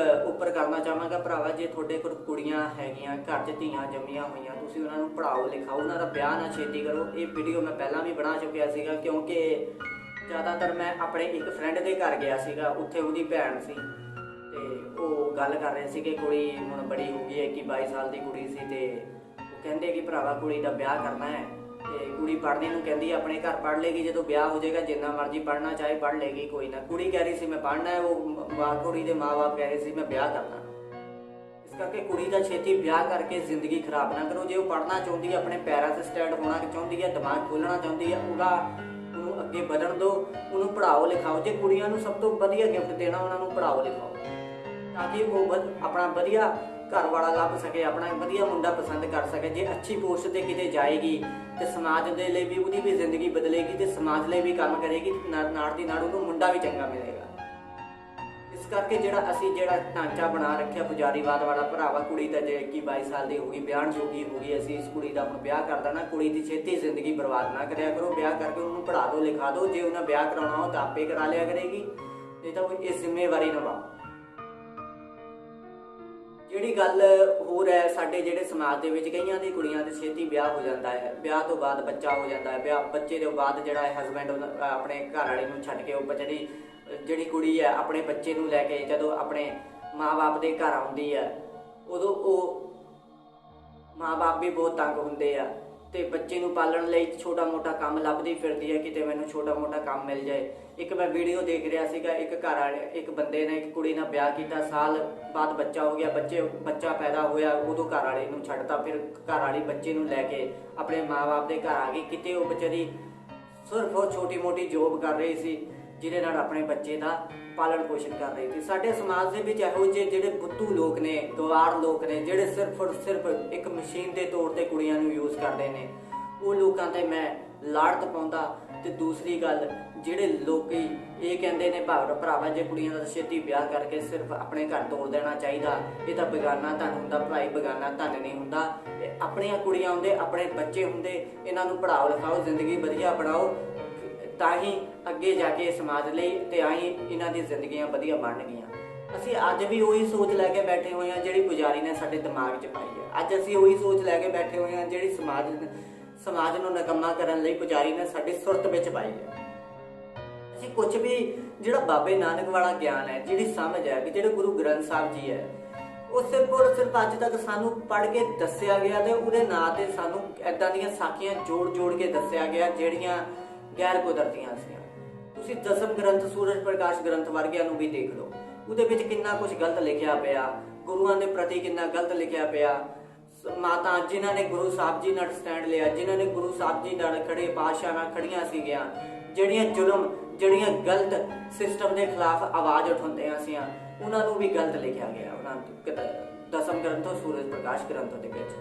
ਉੱਪਰ ਕਰਨਾ ਚਾਹਾਂਗਾ, ਭਰਾਵਾ ਜੇ ਤੁਹਾਡੇ ਕੋਲ ਕੁੜੀਆਂ ਹੈਗੀਆਂ, ਘਰ 'ਚ ਧੀਆਂ ਜੰਮੀਆਂ ਹੋਈਆਂ, ਤੁਸੀਂ ਉਹਨਾਂ ਨੂੰ ਪੜ੍ਹਾਓ ਲਿਖਾਓ, ਉਹਨਾਂ ਦਾ ਵਿਆਹ ਨਾ ਛੇਤੀ ਕਰੋ। ਇਹ ਵੀਡੀਓ ਮੈਂ ਪਹਿਲਾਂ ਵੀ ਬਣਾ ਚੁੱਕਿਆ ਸੀਗਾ, ਕਿਉਂਕਿ ਜ਼ਿਆਦਾਤਰ ਮੈਂ ਆਪਣੇ ਇੱਕ ਫਰੈਂਡ ਦੇ ਘਰ ਗਿਆ ਸੀਗਾ, ਉੱਥੇ ਉਹਦੀ ਭੈਣ ਸੀ ਤੇ ਉਹ ਗੱਲ ਕਰ ਰਹੇ ਸੀ ਕਿ ਕੁੜੀ ਹੁਣ ਬੜੀ ਹੋ ਗਈ ਹੈ, 21-22 ਸਾਲ ਦੀ ਕੁੜੀ ਸੀ, ਤੇ ਉਹ ਕਹਿੰਦੇ ਕਿ ਭਰਾਵਾ ਕੁੜੀ ਦਾ ਵਿਆਹ ਕਰਨਾ ਹੈ। ਤੇ ਕੁੜੀ ਪੜ੍ਹਨੇ ਨੂੰ ਕਹਿੰਦੀ ਆਪਣੇ ਘਰ ਪੜ੍ਹ ਲੇਗੀ, ਜਦੋਂ ਵਿਆਹ ਹੋ ਜਾਏਗਾ ਜਿੰਨਾ ਮਰਜ਼ੀ ਪੜ੍ਹਨਾ ਚਾਹੇ ਪੜ੍ਹ ਲੇਗੀ, ਕੋਈ ਨਾ। ਕੁੜੀ ਕਹਿ ਰਹੀ ਸੀ ਮੈਂ ਪੜ੍ਹਨਾ ਹੈ, ਉਹ ਕੁੜੀ ਦੇ ਮਾਂ-ਬਾਪ ਕਹਿ ਰਹੇ ਸੀ ਮੈਂ ਵਿਆਹ ਕਰਨਾ। ਇਸ ਕਰਕੇ ਕੁੜੀ ਦਾ ਛੇਤੀ ਵਿਆਹ ਕਰਕੇ ਜ਼ਿੰਦਗੀ ਖਰਾਬ ਨਾ ਕਰੋ। ਜੇ ਉਹ ਪੜ੍ਹਨਾ ਚਾਹੁੰਦੀ ਹੈ, ਆਪਣੇ ਪੈਰਾਂ 'ਤੇ ਸਟੈਂਡ ਹੋਣਾ ਚਾਹੁੰਦੀ ਹੈ, ਦਿਮਾਗ ਖੋਲ੍ਹਣਾ ਚਾਹੁੰਦੀ ਹੈ, ਉਹਨੂੰ ਅੱਗੇ ਵਧਣ ਦਿਓ, ਉਹਨੂੰ ਪੜ੍ਹਾਓ ਲਿਖਾਓ। ਜੇ ਕੁੜੀਆਂ ਨੂੰ ਸਭ ਤੋਂ ਵਧੀਆ ਗਿਫਟ ਦੇਣਾ, ਉਹਨਾਂ ਨੂੰ ਪੜ੍ਹਾਓ ਲਿਖਾਓ, ਤਾਂ ਕਿ ਉਹ ਆਪਣਾ ਵਧੀਆ ਘਰ ਵਾਲਾ ਲੱਭ ਸਕੇ, ਆਪਣਾ ਵਧੀਆ ਮੁੰਡਾ ਪਸੰਦ ਕਰ ਸਕੇ। ਜੇ ਅੱਛੀ ਪੋਸਟ 'ਤੇ ਕਿਤੇ ਜਾਏਗੀ ਤੇ ਸਮਾਜ ਦੇ ਲਈ ਵੀ ਉਹਦੀ ਵੀ ਜ਼ਿੰਦਗੀ ਬਦਲੇਗੀ ਤੇ ਸਮਾਜ ਲਈ ਵੀ ਕੰਮ ਕਰੇਗੀ, ਨਾਲ ਦੀ ਨਾਲ ਉਹਨੂੰ ਮੁੰਡਾ ਵੀ ਚੰਗਾ ਮਿਲੇਗਾ। ਇਸ ਕਰਕੇ ਜਿਹੜਾ ਢਾਂਚਾ ਬਣਾ ਰੱਖਿਆ ਪੁਜਾਰੀਵਾਦ ਵਾਲਾ, ਭਰਾਵਾ ਕੁੜੀ ਤਾਂ ਜੇ 21-22 ਸਾਲ ਦੀ ਹੋ ਗਈ, ਵਿਆਹਣ ਜੋਗੀ ਹੋ ਗਈ, ਅਸੀਂ ਇਸ ਕੁੜੀ ਦਾ ਹੁਣ ਵਿਆਹ ਕਰ ਦੇਣਾ। ਕੁੜੀ ਦੀ ਛੇਤੀ ਜ਼ਿੰਦਗੀ ਬਰਬਾਦ ਨਾ ਕਰਿਆ ਕਰੋ, ਵਿਆਹ ਕਰਕੇ ਉਹਨੂੰ ਪੜ੍ਹਾ ਦਿਓ ਲਿਖਾ ਦਿਓ। ਜੇ ਉਹਨਾਂ ਵਿਆਹ ਕਰਾਉਣਾ ਹੋ ਤਾਂ ਆਪੇ ਕਰਾ ਲਿਆ ਕਰੇਗੀ, नहीं तो कोई इस जिम्मेवारी निभा। ਜਿਹੜੀ ਗੱਲ ਹੋਰ ਹੈ, ਸਾਡੇ ਜਿਹੜੇ ਸਮਾਜ ਦੇ ਵਿੱਚ ਕਈਆਂ ਦੀ ਕੁੜੀਆਂ ਦੇ ਛੇਤੀ ਵਿਆਹ ਹੋ ਜਾਂਦਾ ਹੈ, ਵਿਆਹ ਤੋਂ ਬਾਅਦ ਬੱਚਾ ਹੋ ਜਾਂਦਾ ਹੈ, ਬੱਚੇ ਤੋਂ ਬਾਅਦ ਜਿਹੜਾ ਹੈ ਹਸਬੈਂਡ ਆਪਣੇ ਘਰ ਵਾਲੇ ਨੂੰ ਛੱਡ ਕੇ ਉਹ ਜਿਹੜੀ ਕੁੜੀ ਹੈ ਆਪਣੇ ਬੱਚੇ ਨੂੰ ਲੈ ਕੇ ਜਦੋਂ ਆਪਣੇ ਮਾਂ-ਬਾਪ ਦੇ ਘਰ ਆਉਂਦੀ ਹੈ, ਉਦੋਂ ਉਹ ਮਾਂ-ਬਾਪ ਵੀ ਬਹੁਤ ਤੰਗ ਹੁੰਦੇ ਆ ਤੇ ਬੱਚੇ ਨੂੰ ਪਾਲਣ ਲਈ ਛੋਟਾ ਮੋਟਾ ਕੰਮ ਲੱਭਦੀ ਫਿਰਦੀ ਹੈ, ਕਿਤੇ ਮੈਨੂੰ ਛੋਟਾ ਮੋਟਾ ਕੰਮ ਮਿਲ ਜਾਏ। ਇੱਕ ਮੈਂ ਵੀਡੀਓ ਦੇਖ ਰਿਹਾ ਸੀਗਾ, ਇੱਕ ਘਰ ਵਾਲੇ ਇੱਕ ਬੰਦੇ ਨੇ ਇੱਕ ਕੁੜੀ ਨਾਲ ਵਿਆਹ ਕੀਤਾ, ਸਾਲ ਬਾਅਦ ਬੱਚਾ ਹੋ ਗਿਆ, ਬੱਚਾ ਪੈਦਾ ਹੋਇਆ, ਉਦੋਂ ਘਰ ਵਾਲੇ ਨੂੰ ਛੱਡਤਾ, ਫਿਰ ਘਰ ਵਾਲੀ ਬੱਚੇ ਨੂੰ ਲੈ ਕੇ ਆਪਣੇ ਮਾਂ-ਬਾਪ ਦੇ ਘਰ ਆ ਗਈ। ਕਿਤੇ ਉਹ ਵਿਚਾਰੀ ਸਿਰਫ ਉਹ ਛੋਟੀ ਮੋਟੀ ਜੋਬ ਕਰ ਰਹੀ ਸੀ ਜਿਹਦੇ ਨਾਲ ਆਪਣੇ ਬੱਚੇ ਦਾ ਪਾਲਣ ਪੋਸ਼ਣ ਕਰ ਰਹੀ ਸੀ। ਸਾਡੇ ਸਮਾਜ ਦੇ ਵਿੱਚ ਇਹੋ ਜਿਹੇ ਜਿਹੜੇ ਬੁੱਧੂ ਲੋਕ ਨੇ, ਗਵਾਰ ਲੋਕ ਨੇ, ਜਿਹੜੇ ਸਿਰਫ ਇੱਕ ਮਸ਼ੀਨ ਦੇ ਤੌਰ ਤੇ ਕੁੜੀਆਂ ਨੂੰ ਯੂਜ਼ ਕਰਦੇ ਨੇ, ਉਹ ਲੋਕਾਂ ਤੇ ਮੈਂ ਲਾਹਨਤ ਪਾਉਂਦਾ। ਤੇ ਦੂਸਰੀ ਗੱਲ, ਜਿਹੜੇ ਲੋਕੀ ਇਹ ਕਹਿੰਦੇ ਨੇ ਭਰਾਵਾ ਜੇ ਕੁੜੀਆਂ ਦਾ ਛੇਤੀ ਵਿਆਹ ਕਰਕੇ ਸਿਰਫ ਆਪਣੇ ਘਰ ਤੋੜ ਦੇਣਾ ਚਾਹੀਦਾ, ਇਹ ਤਾਂ ਬੇਗਾਨਾ ਧਨ ਹੁੰਦਾ। ਭਰਾਈ ਬੇਗਾਨਾ ਧਨ ਨਹੀਂ ਹੁੰਦਾ, ਆਪਣੀਆਂ ਕੁੜੀਆਂ ਹੁੰਦੇ, ਆਪਣੇ ਬੱਚੇ ਹੁੰਦੇ, ਇਹਨਾਂ ਨੂੰ ਪੜ੍ਹਾਓ ਲਿਖਾਓ, ਜ਼ਿੰਦਗੀ ਵਧੀਆ ਬਣਾਓ, ਤਾਂ ਹੀ ਅੱਗੇ ਜਾ ਕੇ ਸਮਾਜ ਲਈ ਤੇ ਆਹੀ ਇਹਨਾਂ ਦੀ ਜ਼ਿੰਦਗੀਆਂ ਵਧੀਆ ਬਣਨਗੀਆਂ। ਅਸੀਂ ਅੱਜ ਵੀ ਉਹੀ ਸੋਚ ਲੈ ਕੇ ਬੈਠੇ ਹੋਏ ਹਾਂ ਜਿਹੜੀ ਪੁਜਾਰੀ ਨੇ ਸਾਡੇ ਦਿਮਾਗ 'ਚ ਪਾਈ ਹੈ। ਅੱਜ ਅਸੀਂ ਉਹੀ ਸੋਚ ਲੈ ਕੇ ਬੈਠੇ ਹੋਏ ਹਾਂ ਜਿਹੜੀ ਸਮਾਜ ਨੂੰ ਨਿਕੰਮਾ ਕਰਨ ਲਈ ਪੁਜਾਰੀ ਨੇ ਸਾਡੀ ਸੁਰਤ ਵਿੱਚ ਪਾਈ ਹੈ। ਅਸੀਂ ਕੁਝ ਵੀ ਜਿਹੜਾ ਬਾਬੇ ਨਾਨਕ ਵਾਲਾ ਗਿਆਨ ਹੈ, ਜਿਹੜੀ ਸਮਝ ਹੈ, ਕਿ ਜਿਹੜੇ ਗੁਰੂ ਗ੍ਰੰਥ ਸਾਹਿਬ ਜੀ ਹੈ, ਉਹ ਸਿਰਫ ਅੱਜ ਤੱਕ ਸਾਨੂੰ ਪੜ੍ਹ ਕੇ ਦੱਸਿਆ ਗਿਆ ਤੇ ਉਹਦੇ ਨਾਂ ਤੇ ਸਾਨੂੰ ਏਦਾਂ ਦੀਆਂ ਸਾਖੀਆਂ ਜੋੜ ਕੇ ਦੱਸਿਆ ਗਿਆ ਜਿਹੜੀਆਂ ਗੈਰ ਕੁਦਰਤੀਆਂ ਸੀ। ਤੁਸੀਂ ਦਸਮ ਗ੍ਰੰਥ ਸੂਰਜ ਪ੍ਰਕਾਸ਼ ਗ੍ਰੰਥ ਵਰਗਿਆਂ ਨੂੰ ਵੀ ਦੇਖ ਲਓ, ਉਹਦੇ ਵਿੱਚ ਕਿੰਨਾ ਕੁਝ ਗਲਤ ਲਿਖਿਆ ਪਿਆ, ਗੁਰੂਆਂ ਦੇ ਪ੍ਰਤੀ ਕਿੰਨਾ ਗਲਤ ਲਿਖਿਆ ਪਿਆ। ਮਾਤਾ ਜਿਨ੍ਹਾਂ ਨੇ ਗੁਰੂ ਸਾਹਿਬ ਜੀ ਨਾਲ ਸਟੈਂਡ ਲਿਆ, ਜਿਨ੍ਹਾਂ ਨੇ ਗੁਰੂ ਸਾਹਿਬ ਜੀ ਨਾਲ ਖੜੇ, ਪਾਤਸ਼ਾਹ ਨਾਲ ਖੜੀਆਂ ਸੀਗੀਆਂ, ਜਿਹੜੀਆਂ ਗਲਤ ਸਿਸਟਮ ਦੇ ਖਿਲਾਫ ਆਵਾਜ਼ ਉਠਾਉਂਦੀਆਂ ਸੀ, ਉਹਨਾਂ ਨੂੰ ਵੀ ਗਲਤ ਲਿਖਿਆ ਗਿਆ ਉਹਨਾਂ ਦਸਮ ਗ੍ਰੰਥ ਸੂਰਜ ਪ੍ਰਕਾਸ਼ ਗ੍ਰੰਥ ਦੇ ਵਿੱਚ।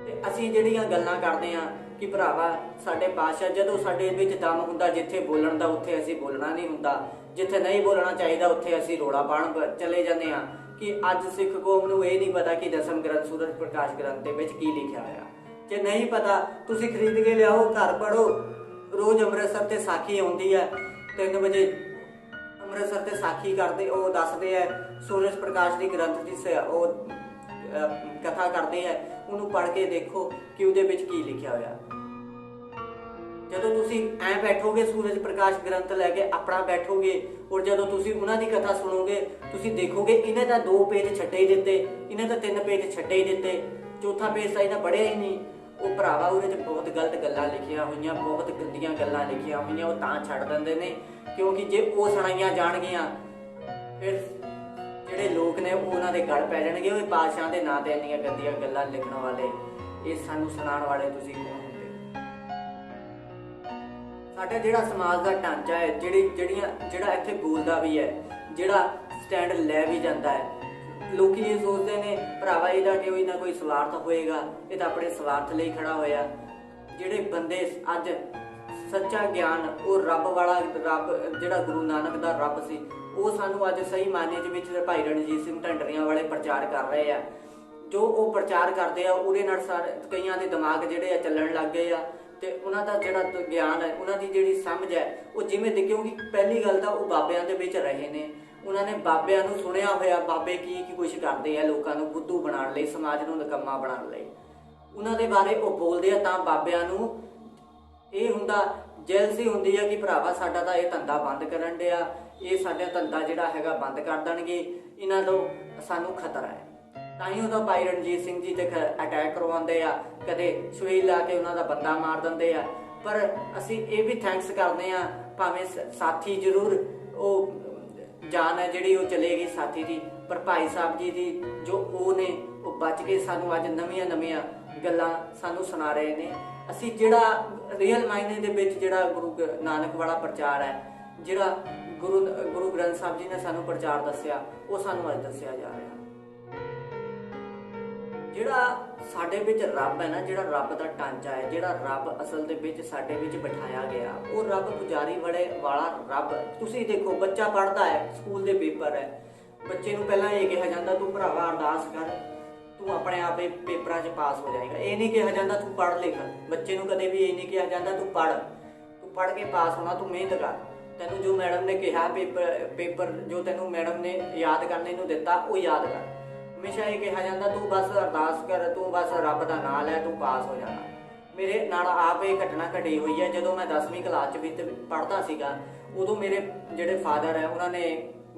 ਤੇ ਅਸੀਂ ਜਿਹੜੀਆਂ ਗੱਲਾਂ ਕਰਦੇ ਹਾਂ ਕਿ ਭਰਾਵਾ ਸਾਡੇ ਪਾਤਸ਼ਾਹ, ਜਦੋਂ ਸਾਡੇ ਵਿੱਚ ਦਮ ਹੁੰਦਾ ਜਿੱਥੇ ਬੋਲਣ ਦਾ ਉੱਥੇ ਅਸੀਂ ਬੋਲਣਾ ਨਹੀਂ ਹੁੰਦਾ, ਜਿੱਥੇ ਨਹੀਂ ਬੋਲਣਾ ਚਾਹੀਦਾ ਉੱਥੇ ਅਸੀਂ ਰੋਲਾ ਪਾਉਣ ਚਲੇ ਜਾਂਦੇ ਹਾਂ। ਕਿ ਅੱਜ ਸਿੱਖ ਕੌਮ ਨੂੰ ਇਹ ਨਹੀਂ ਪਤਾ ਕਿ ਦਸਮ ਗ੍ਰੰਥ ਸੂਰਜ ਪ੍ਰਕਾਸ਼ ਗ੍ਰੰਥ ਦੇ ਵਿੱਚ ਕੀ ਲਿਖਿਆ ਹੋਇਆ। ਜੇ ਨਹੀਂ ਪਤਾ ਤੁਸੀਂ ਖਰੀਦ ਕੇ ਲਿਆਓ, ਘਰ ਪੜ੍ਹੋ। ਰੋਜ਼ ਅੰਮ੍ਰਿਤਸਰ ਤੇ ਸਾਖੀ ਆਉਂਦੀ ਹੈ, 3 ਵਜੇ ਅੰਮ੍ਰਿਤਸਰ ਤੇ ਸਾਖੀ ਕਰਦੇ, ਉਹ ਦੱਸਦੇ ਹੈ ਸੂਰਜ ਪ੍ਰਕਾਸ਼ ਦੀ ਗ੍ਰੰਥ ਦੀ ਉਹ ਕਥਾ ਕਰਦੇ ਹੈ, ਉਹਨੂੰ ਪੜ੍ਹ ਕੇ ਦੇਖੋ ਕਿ ਉਹਦੇ ਵਿੱਚ ਕੀ ਲਿਖਿਆ ਹੋਇਆ। ਜਦੋਂ ਤੁਸੀਂ ਐ ਬੈਠੋਗੇ ਸੂਰਜ ਪ੍ਰਕਾਸ਼ ਗ੍ਰੰਥ ਲੈ ਕੇ ਆਪਣਾ ਬੈਠੋਗੇ, ਔਰ ਜਦੋਂ ਤੁਸੀਂ ਉਹਨਾਂ ਦੀ ਕਥਾ ਸੁਣੋਗੇ, ਤੁਸੀਂ ਦੇਖੋਗੇ ਇਹਨੇ ਤਾਂ 2 ਪੇਜ ਛੱਡੇ ਹੀ ਦਿੱਤੇ, ਇਹਨੇ ਤਾਂ 3 ਪੇਜ ਛੱਡੇ ਹੀ ਦਿੱਤੇ, ਚੌਥਾ ਪੇਜ ਤਾਂ ਇਹਦਾ ਪੜ੍ਹਿਆ ਹੀ ਨਹੀਂ। ਉਹ ਭਰਾਵਾ ਉਹਦੇ 'ਚ ਬਹੁਤ ਗਲਤ ਗੱਲਾਂ ਲਿਖੀਆਂ ਹੋਈਆਂ, ਬਹੁਤ ਗੰਦੀਆਂ ਗੱਲਾਂ ਲਿਖੀਆਂ ਹੋਈਆਂ, ਉਹ ਤਾਂ ਛੱਡ ਦਿੰਦੇ ਨੇ ਕਿਉਂਕਿ ਜੇ ਉਹ ਸੁਣਾਈਆਂ ਜਾਣਗੀਆਂ ਫਿਰ ਜਿਹੜੇ ਲੋਕ ਨੇ ਉਹ ਉਹਨਾਂ ਦੇ ਗਲ ਪੈ ਜਾਣਗੇ। ਉਹ ਬਾਦਸ਼ਾਹ ਦੇ ਨਾਂ ਤੇ ਇੰਨੀਆਂ ਗੰਦੀਆਂ ਗੱਲਾਂ ਲਿਖਣ ਵਾਲੇ, ਇਹ ਸਾਨੂੰ ਸੁਣਾਉਣ ਵਾਲੇ ਤੁਸੀਂ ਕੌਣ ਹੁੰਦੇ? ਸਾਡਾ ਜਿਹੜਾ ਸਮਾਜ ਦਾ ਢਾਂਚਾ ਹੈ, ਜਿਹੜਾ ਇੱਥੇ ਬੋਲਦਾ ਵੀ ਹੈ, ਜਿਹੜਾ ਸਟੈਂਡ ਲੈ ਵੀ ਜਾਂਦਾ ਹੈ, ਲੋਕੀ ਇਹ ਸੋਚਦੇ ਨੇ ਭਰਾਵਾ ਇਹਦਾ ਕੋਈ ਨਾ ਕੋਈ ਸਵਾਰਥ ਹੋਏਗਾ, ਇਹ ਤਾਂ ਆਪਣੇ ਸਵਾਰਥ ਲਈ ਖੜਾ ਹੋਇਆ। ਜਿਹੜੇ ਬੰਦੇ ਅੱਜ ਸੱਚਾ ਗਿਆਨ, ਉਹ ਰੱਬ ਜਿਹੜਾ ਗੁਰੂ ਨਾਨਕ ਦਾ ਰੱਬ ਸੀ, ਉਹ ਸਾਨੂੰ ਅੱਜ ਸਹੀ ਮਾਇਨੇ ਵਿੱਚ ਭਾਈ ਰਣਜੀਤ ਸਿੰਘ ਢੰਡਰੀਆਂ ਵਾਲੇ ਪ੍ਰਚਾਰ ਕਰ ਰਹੇ ਆ। ਜੋ ਉਹ ਪ੍ਰਚਾਰ ਕਰਦੇ ਆ ਉਹਦੇ ਨਾਲ ਕਈਆਂ ਦੇ ਦਿਮਾਗ ਜਿਹੜੇ ਆ ਚੱਲਣ ਲੱਗ ਗਏ ਆ, ਤੇ ਉਹਨਾਂ ਦਾ ਜਿਹੜਾ ਗਿਆਨ ਹੈ, ਉਹਨਾਂ ਦੀ ਜਿਹੜੀ ਸਮਝ ਹੈ, ਉਹ ਜਿਵੇਂ ਦੇ, ਕਿਉਂਕਿ ਪਹਿਲੀ ਗੱਲ ਤਾਂ ਉਹ ਬਾਬਿਆਂ ਦੇ ਵਿੱਚ ਰਹੇ ਨੇ, ਉਹਨਾਂ ਨੇ ਬਾਬਿਆਂ ਨੂੰ ਸੁਣਿਆ ਹੋਇਆ, ਬਾਬੇ ਕੀ ਕੁਛ ਕਰਦੇ ਆ ਲੋਕਾਂ ਨੂੰ ਬੁੱਧੂ ਬਣਾਉਣ ਲਈ, ਸਮਾਜ ਨੂੰ ਨਿਕੰਮਾ ਬਣਾਉਣ ਲਈ, ਉਹਨਾਂ ਦੇ ਬਾਰੇ ਉਹ ਬੋਲਦੇ ਆ। ਤਾਂ ਬਾਬਿਆਂ ਨੂੰ ਇਹ ਹੁੰਦਾ, ਜੈਲਸੀ ਹੁੰਦੀ ਆ ਕਿ ਭਰਾਵਾ ਸਾਡਾ ਤਾਂ ਇਹ ਧੰਦਾ ਬੰਦ ਕਰਨ ਡਿਆ, ਇਹ ਸਾਡਾ ਧੰਦਾ ਜਿਹੜਾ ਹੈਗਾ ਬੰਦ ਕਰ ਦੇਣਗੇ, ਇਹਨਾਂ ਤੋਂ ਸਾਨੂੰ ਖਤਰਾ ਹੈ। ਤਾਂ ਹੀ ਉਹਦਾ ਭਾਈ ਰਣਜੀਤ ਸਿੰਘ ਜੀ ਤੇ ਅਟੈਕ ਕਰਵਾਉਂਦੇ ਆ, ਕਦੇ ਸੁਈ ਲਾ ਕੇ ਉਹਨਾਂ ਦਾ ਬੰਦਾ ਮਾਰ ਦਿੰਦੇ ਆ। ਪਰ ਅਸੀਂ ਇਹ ਵੀ ਥੈਂਕਸ ਕਰਦੇ ਆ, ਭਾਵੇਂ ਸਾਥੀ ਜ਼ਰੂਰ ਉਹ ਜਾਨ ਹੈ ਜਿਹੜੀ ਉਹ ਚਲੇਗੀ ਸਾਥੀ ਦੀ, ਪਰ ਭਾਈ ਸਾਹਿਬ ਜੀ ਦੀ ਜੋ ਉਹ ਨੇ ਉਹ ਬਚ ਕੇ ਸਾਨੂੰ ਅੱਜ ਨਵੀਆਂ ਗੱਲਾਂ ਸਾਨੂੰ ਸੁਣਾ ਰਹੇ ਨੇ। ਅਸੀਂ ਜਿਹੜਾ ਰੀਅਲ ਮਾਇਨੇ ਦੇ ਵਿੱਚ ਜਿਹੜਾ ਗੁਰੂ ਨਾਨਕ ਵਾਲਾ ਪ੍ਰਚਾਰ ਹੈ, ਜਿਹੜਾ ਗੁਰੂ ਗ੍ਰੰਥ ਸਾਹਿਬ ਜੀ ਨੇ ਸਾਨੂੰ ਪ੍ਰਚਾਰ ਦੱਸਿਆ, ਉਹ ਸਾਨੂੰ ਅੱਜ ਦੱਸਿਆ ਜਾ ਰਿਹਾ। ਜਿਹੜਾ ਸਾਡੇ ਵਿੱਚ ਰੱਬ ਹੈ ਨਾ, ਜਿਹੜਾ ਰੱਬ ਦਾ ਢਾਂਚਾ ਹੈ, ਜਿਹੜਾ ਰੱਬ ਅਸਲ ਦੇ ਵਿੱਚ ਸਾਡੇ ਵਿੱਚ ਬਿਠਾਇਆ ਗਿਆ, ਉਹ ਰੱਬ ਪੁਜਾਰੀ ਵਾਲਾ ਰੱਬ। ਤੁਸੀਂ ਦੇਖੋ, ਬੱਚਾ ਪੜ੍ਹਦਾ ਹੈ, ਸਕੂਲ ਦੇ ਪੇਪਰ ਹੈ, ਬੱਚੇ ਨੂੰ ਪਹਿਲਾਂ ਇਹ ਕਿਹਾ ਜਾਂਦਾ ਤੂੰ ਭਰਾਵਾ ਅਰਦਾਸ ਕਰ, ਤੂੰ ਆਪਣੇ ਆਪੇ ਪੇਪਰਾਂ 'ਚ ਪਾਸ ਹੋ ਜਾਏਗਾ। ਇਹ ਨਹੀਂ ਕਿਹਾ ਜਾਂਦਾ ਤੂੰ ਪੜ੍ਹ ਲਿਖ। ਬੱਚੇ ਨੂੰ ਕਦੇ ਵੀ ਇਹ ਨਹੀਂ ਕਿਹਾ ਜਾਂਦਾ ਤੂੰ ਪੜ੍ਹ ਕੇ ਪਾਸ ਹੋਣਾ, ਤੂੰ ਮਿਹਨਤ ਕਰ। ਤੈਨੂੰ ਜੋ ਮੈਡਮ ਨੇ ਕਿਹਾ ਪੇਪਰ ਜੋ ਤੈਨੂੰ ਮੈਡਮ ਨੇ ਯਾਦ ਕਰਨੇ ਨੂੰ ਦਿੱਤਾ ਉਹ ਯਾਦ ਕਰ। ਹਮੇਸ਼ਾ ਇਹ ਕਿਹਾ ਜਾਂਦਾ ਤੂੰ ਬਸ ਅਰਦਾਸ ਕਰ, ਤੂੰ ਬਸ ਰੱਬ ਦਾ ਨਾਂ ਲੈ, ਤੂੰ ਪਾਸ ਹੋ ਜਾਣਾ। ਮੇਰੇ ਨਾਲ ਆਪ ਇਹ ਘਟਨਾ ਘਟੀ ਹੋਈ ਹੈ। ਜਦੋਂ ਮੈਂ 10ਵੀਂ ਕਲਾਸ 'ਚ ਵਿੱਚ ਪੜ੍ਹਦਾ ਸੀਗਾ, ਉਦੋਂ ਮੇਰੇ ਜਿਹੜੇ ਫਾਦਰ ਹੈ ਉਹਨਾਂ ਨੇ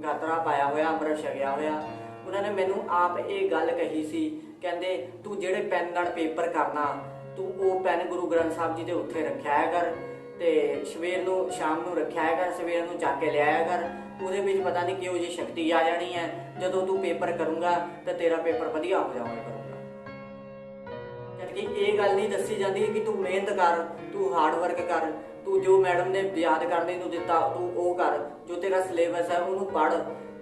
ਗਾਤਰਾ ਪਾਇਆ ਹੋਇਆ, ਅੰਮ੍ਰਿਤ ਛਕਿਆ ਹੋਇਆ। ਉਹਨਾਂ ਨੇ ਮੈਨੂੰ ਆਪ ਇਹ ਗੱਲ ਕਹੀ ਸੀ, ਕਹਿੰਦੇ ਤੂੰ ਜਿਹੜੇ ਪੈਨ ਨਾਲ ਪੇਪਰ ਕਰਨਾ, ਤੂੰ ਉਹ ਪੈਨ ਗੁਰੂ ਗ੍ਰੰਥ ਸਾਹਿਬ ਜੀ ਦੇ ਉੱਥੇ ਰੱਖਿਆ ਕਰ ਤੇ ਸਵੇਰ ਨੂੰ ਸ਼ਾਮ ਨੂੰ ਰੱਖਿਆ ਕਰ, ਸਵੇਰ ਨੂੰ ਚੱਕ ਕੇ ਲਿਆਇਆ ਕਰ। ਉਹਦੇ ਵਿੱਚ ਪਤਾ ਨਹੀਂ ਕਿਹੋ ਜਿਹੀ ਸ਼ਕਤੀ ਆ ਜਾਣੀ ਹੈ, ਜਦੋਂ ਤੂੰ ਪੇਪਰ ਕਰੂੰਗਾ ਤਾਂ ਤੇਰਾ ਪੇਪਰ ਵਧੀਆ ਹੋ ਜਾਊਗਾ ਕਰੂੰਗਾ। ਜਦਕਿ ਇਹ ਗੱਲ ਨਹੀਂ ਦੱਸੀ ਜਾਂਦੀ ਕਿ ਤੂੰ ਮਿਹਨਤ ਕਰ, ਤੂੰ ਹਾਰਡ ਵਰਕ ਕਰ, ਤੂੰ ਜੋ ਮੈਡਮ ਨੇ ਯਾਦ ਕਰਨੇ ਨੂੰ ਦਿੱਤਾ ਤੂੰ ਉਹ ਕਰ, ਜੋ ਤੇਰਾ ਸਿਲੇਬਸ ਹੈ ਉਹਨੂੰ ਪੜ੍ਹ,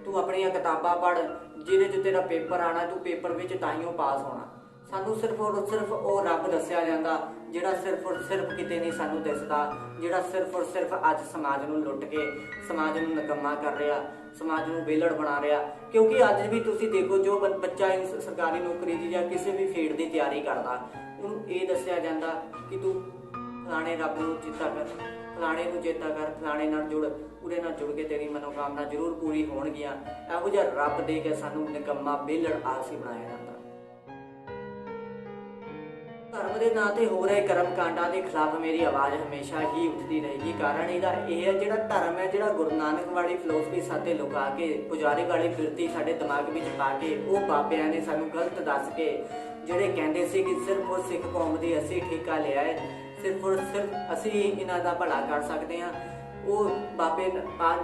ਤੂੰ ਆਪਣੀਆਂ ਕਿਤਾਬਾਂ ਪੜ੍ਹ, ਜਿਹਦੇ 'ਚ ਤੇਰਾ ਪੇਪਰ ਆਉਣਾ, ਤੂੰ ਪੇਪਰ ਵਿੱਚ ਤਾਈਓ ਪਾਸ ਹੋਣਾ। ਸਾਨੂੰ ਸਿਰਫ ਔਰ ਸਿਰਫ ਉਹ ਰੱਬ ਦੱਸਿਆ ਜਾਂਦਾ ਜਿਹੜਾ ਸਿਰਫ ਔਰ ਸਿਰਫ ਕਿਤੇ ਨਹੀਂ ਸਾਨੂੰ ਦਿਸਦਾ, ਜਿਹੜਾ ਸਿਰਫ ਔਰ ਸਿਰਫ ਅੱਜ ਸਮਾਜ ਨੂੰ ਲੁੱਟ ਕੇ ਸਮਾਜ ਨੂੰ ਨਿਕੰਮਾ ਕਰ ਰਿਹਾ, ਸਮਾਜ ਨੂੰ ਵਿਹਲੜ ਬਣਾ ਰਿਹਾ। ਕਿਉਂਕਿ ਅੱਜ ਵੀ ਤੁਸੀਂ ਦੇਖੋ, ਜੋ ਬੱਚਾ ਸਰਕਾਰੀ ਨੌਕਰੀ ਦੀ ਜਾਂ ਕਿਸੇ ਵੀ ਫੀਲਡ ਦੀ ਤਿਆਰੀ ਕਰਦਾ, ਉਹਨੂੰ ਇਹ ਦੱਸਿਆ ਜਾਂਦਾ ਕਿ ਤੂੰ ਫਲਾਣੇ ਰੱਬ ਨੂੰ ਚੇਤਾ ਕਰ, ਫਲਾਣੇ ਨੂੰ ਚੇਤਾ ਕਰ, ਫਲਾਣੇ ਨਾਲ ਜੁੜ, ਉਹਦੇ ਨਾਲ ਜੁੜ ਕੇ ਤੇਰੀ ਮਨੋਕਾਮਨਾ ਜ਼ਰੂਰ ਪੂਰੀ ਹੋਣਗੀਆਂ। ਇਹੋ ਜਿਹਾ ਰੱਬ ਦੇ ਕੇ ਸਾਨੂੰ ਨਿਕੰਮਾ ਵਿਹਲੜ ਆਲਸੀ ਬਣਾਇਆ ਜਾਂਦਾ। ਧਰਮ ਦੇ ਨਾਂ ਤੇ ਹੋ ਰਹੇ ਕਰਮ ਕਾਂਡਾਂ ਦੇ ਖਿਲਾਫ ਮੇਰੀ ਆਵਾਜ਼ ਹਮੇਸ਼ਾ ਹੀ ਉੱਠਦੀ ਰਹੇਗੀ। ਕਾਰਨ ਇਹਦਾ ਇਹ ਹੈ, ਜਿਹੜਾ ਧਰਮ ਹੈ, ਜਿਹੜਾ ਗੁਰੂ ਨਾਨਕ ਵਾਲੀ ਫਿਲੋਸਫੀ ਸਾਡੇ ਲੁਕਾ ਕੇ, ਪੁਜਾਰੀ ਵਾਲੀ ਬਿਰਤੀ ਸਾਡੇ ਦਿਮਾਗ ਵਿੱਚ ਪਾ ਕੇ, ਉਹ ਬਾਬਿਆਂ ਨੇ ਸਾਨੂੰ ਗਲਤ ਦੱਸ ਕੇ, ਜਿਹੜੇ ਕਹਿੰਦੇ ਸੀ ਕਿ ਸਿਰਫ ਉਹ ਸਿੱਖ ਕੌਮ ਦੀ ਅਸੀਂ ਠੇਕਾ ਲਿਆ ਹੈ, ਸਿਰਫ ਔਰ ਸਿਰਫ ਅਸੀਂ ਇਹਨਾਂ ਦਾ ਭਲਾ ਕਰ ਸਕਦੇ ਹਾਂ, ਉਹ ਬਾਬੇ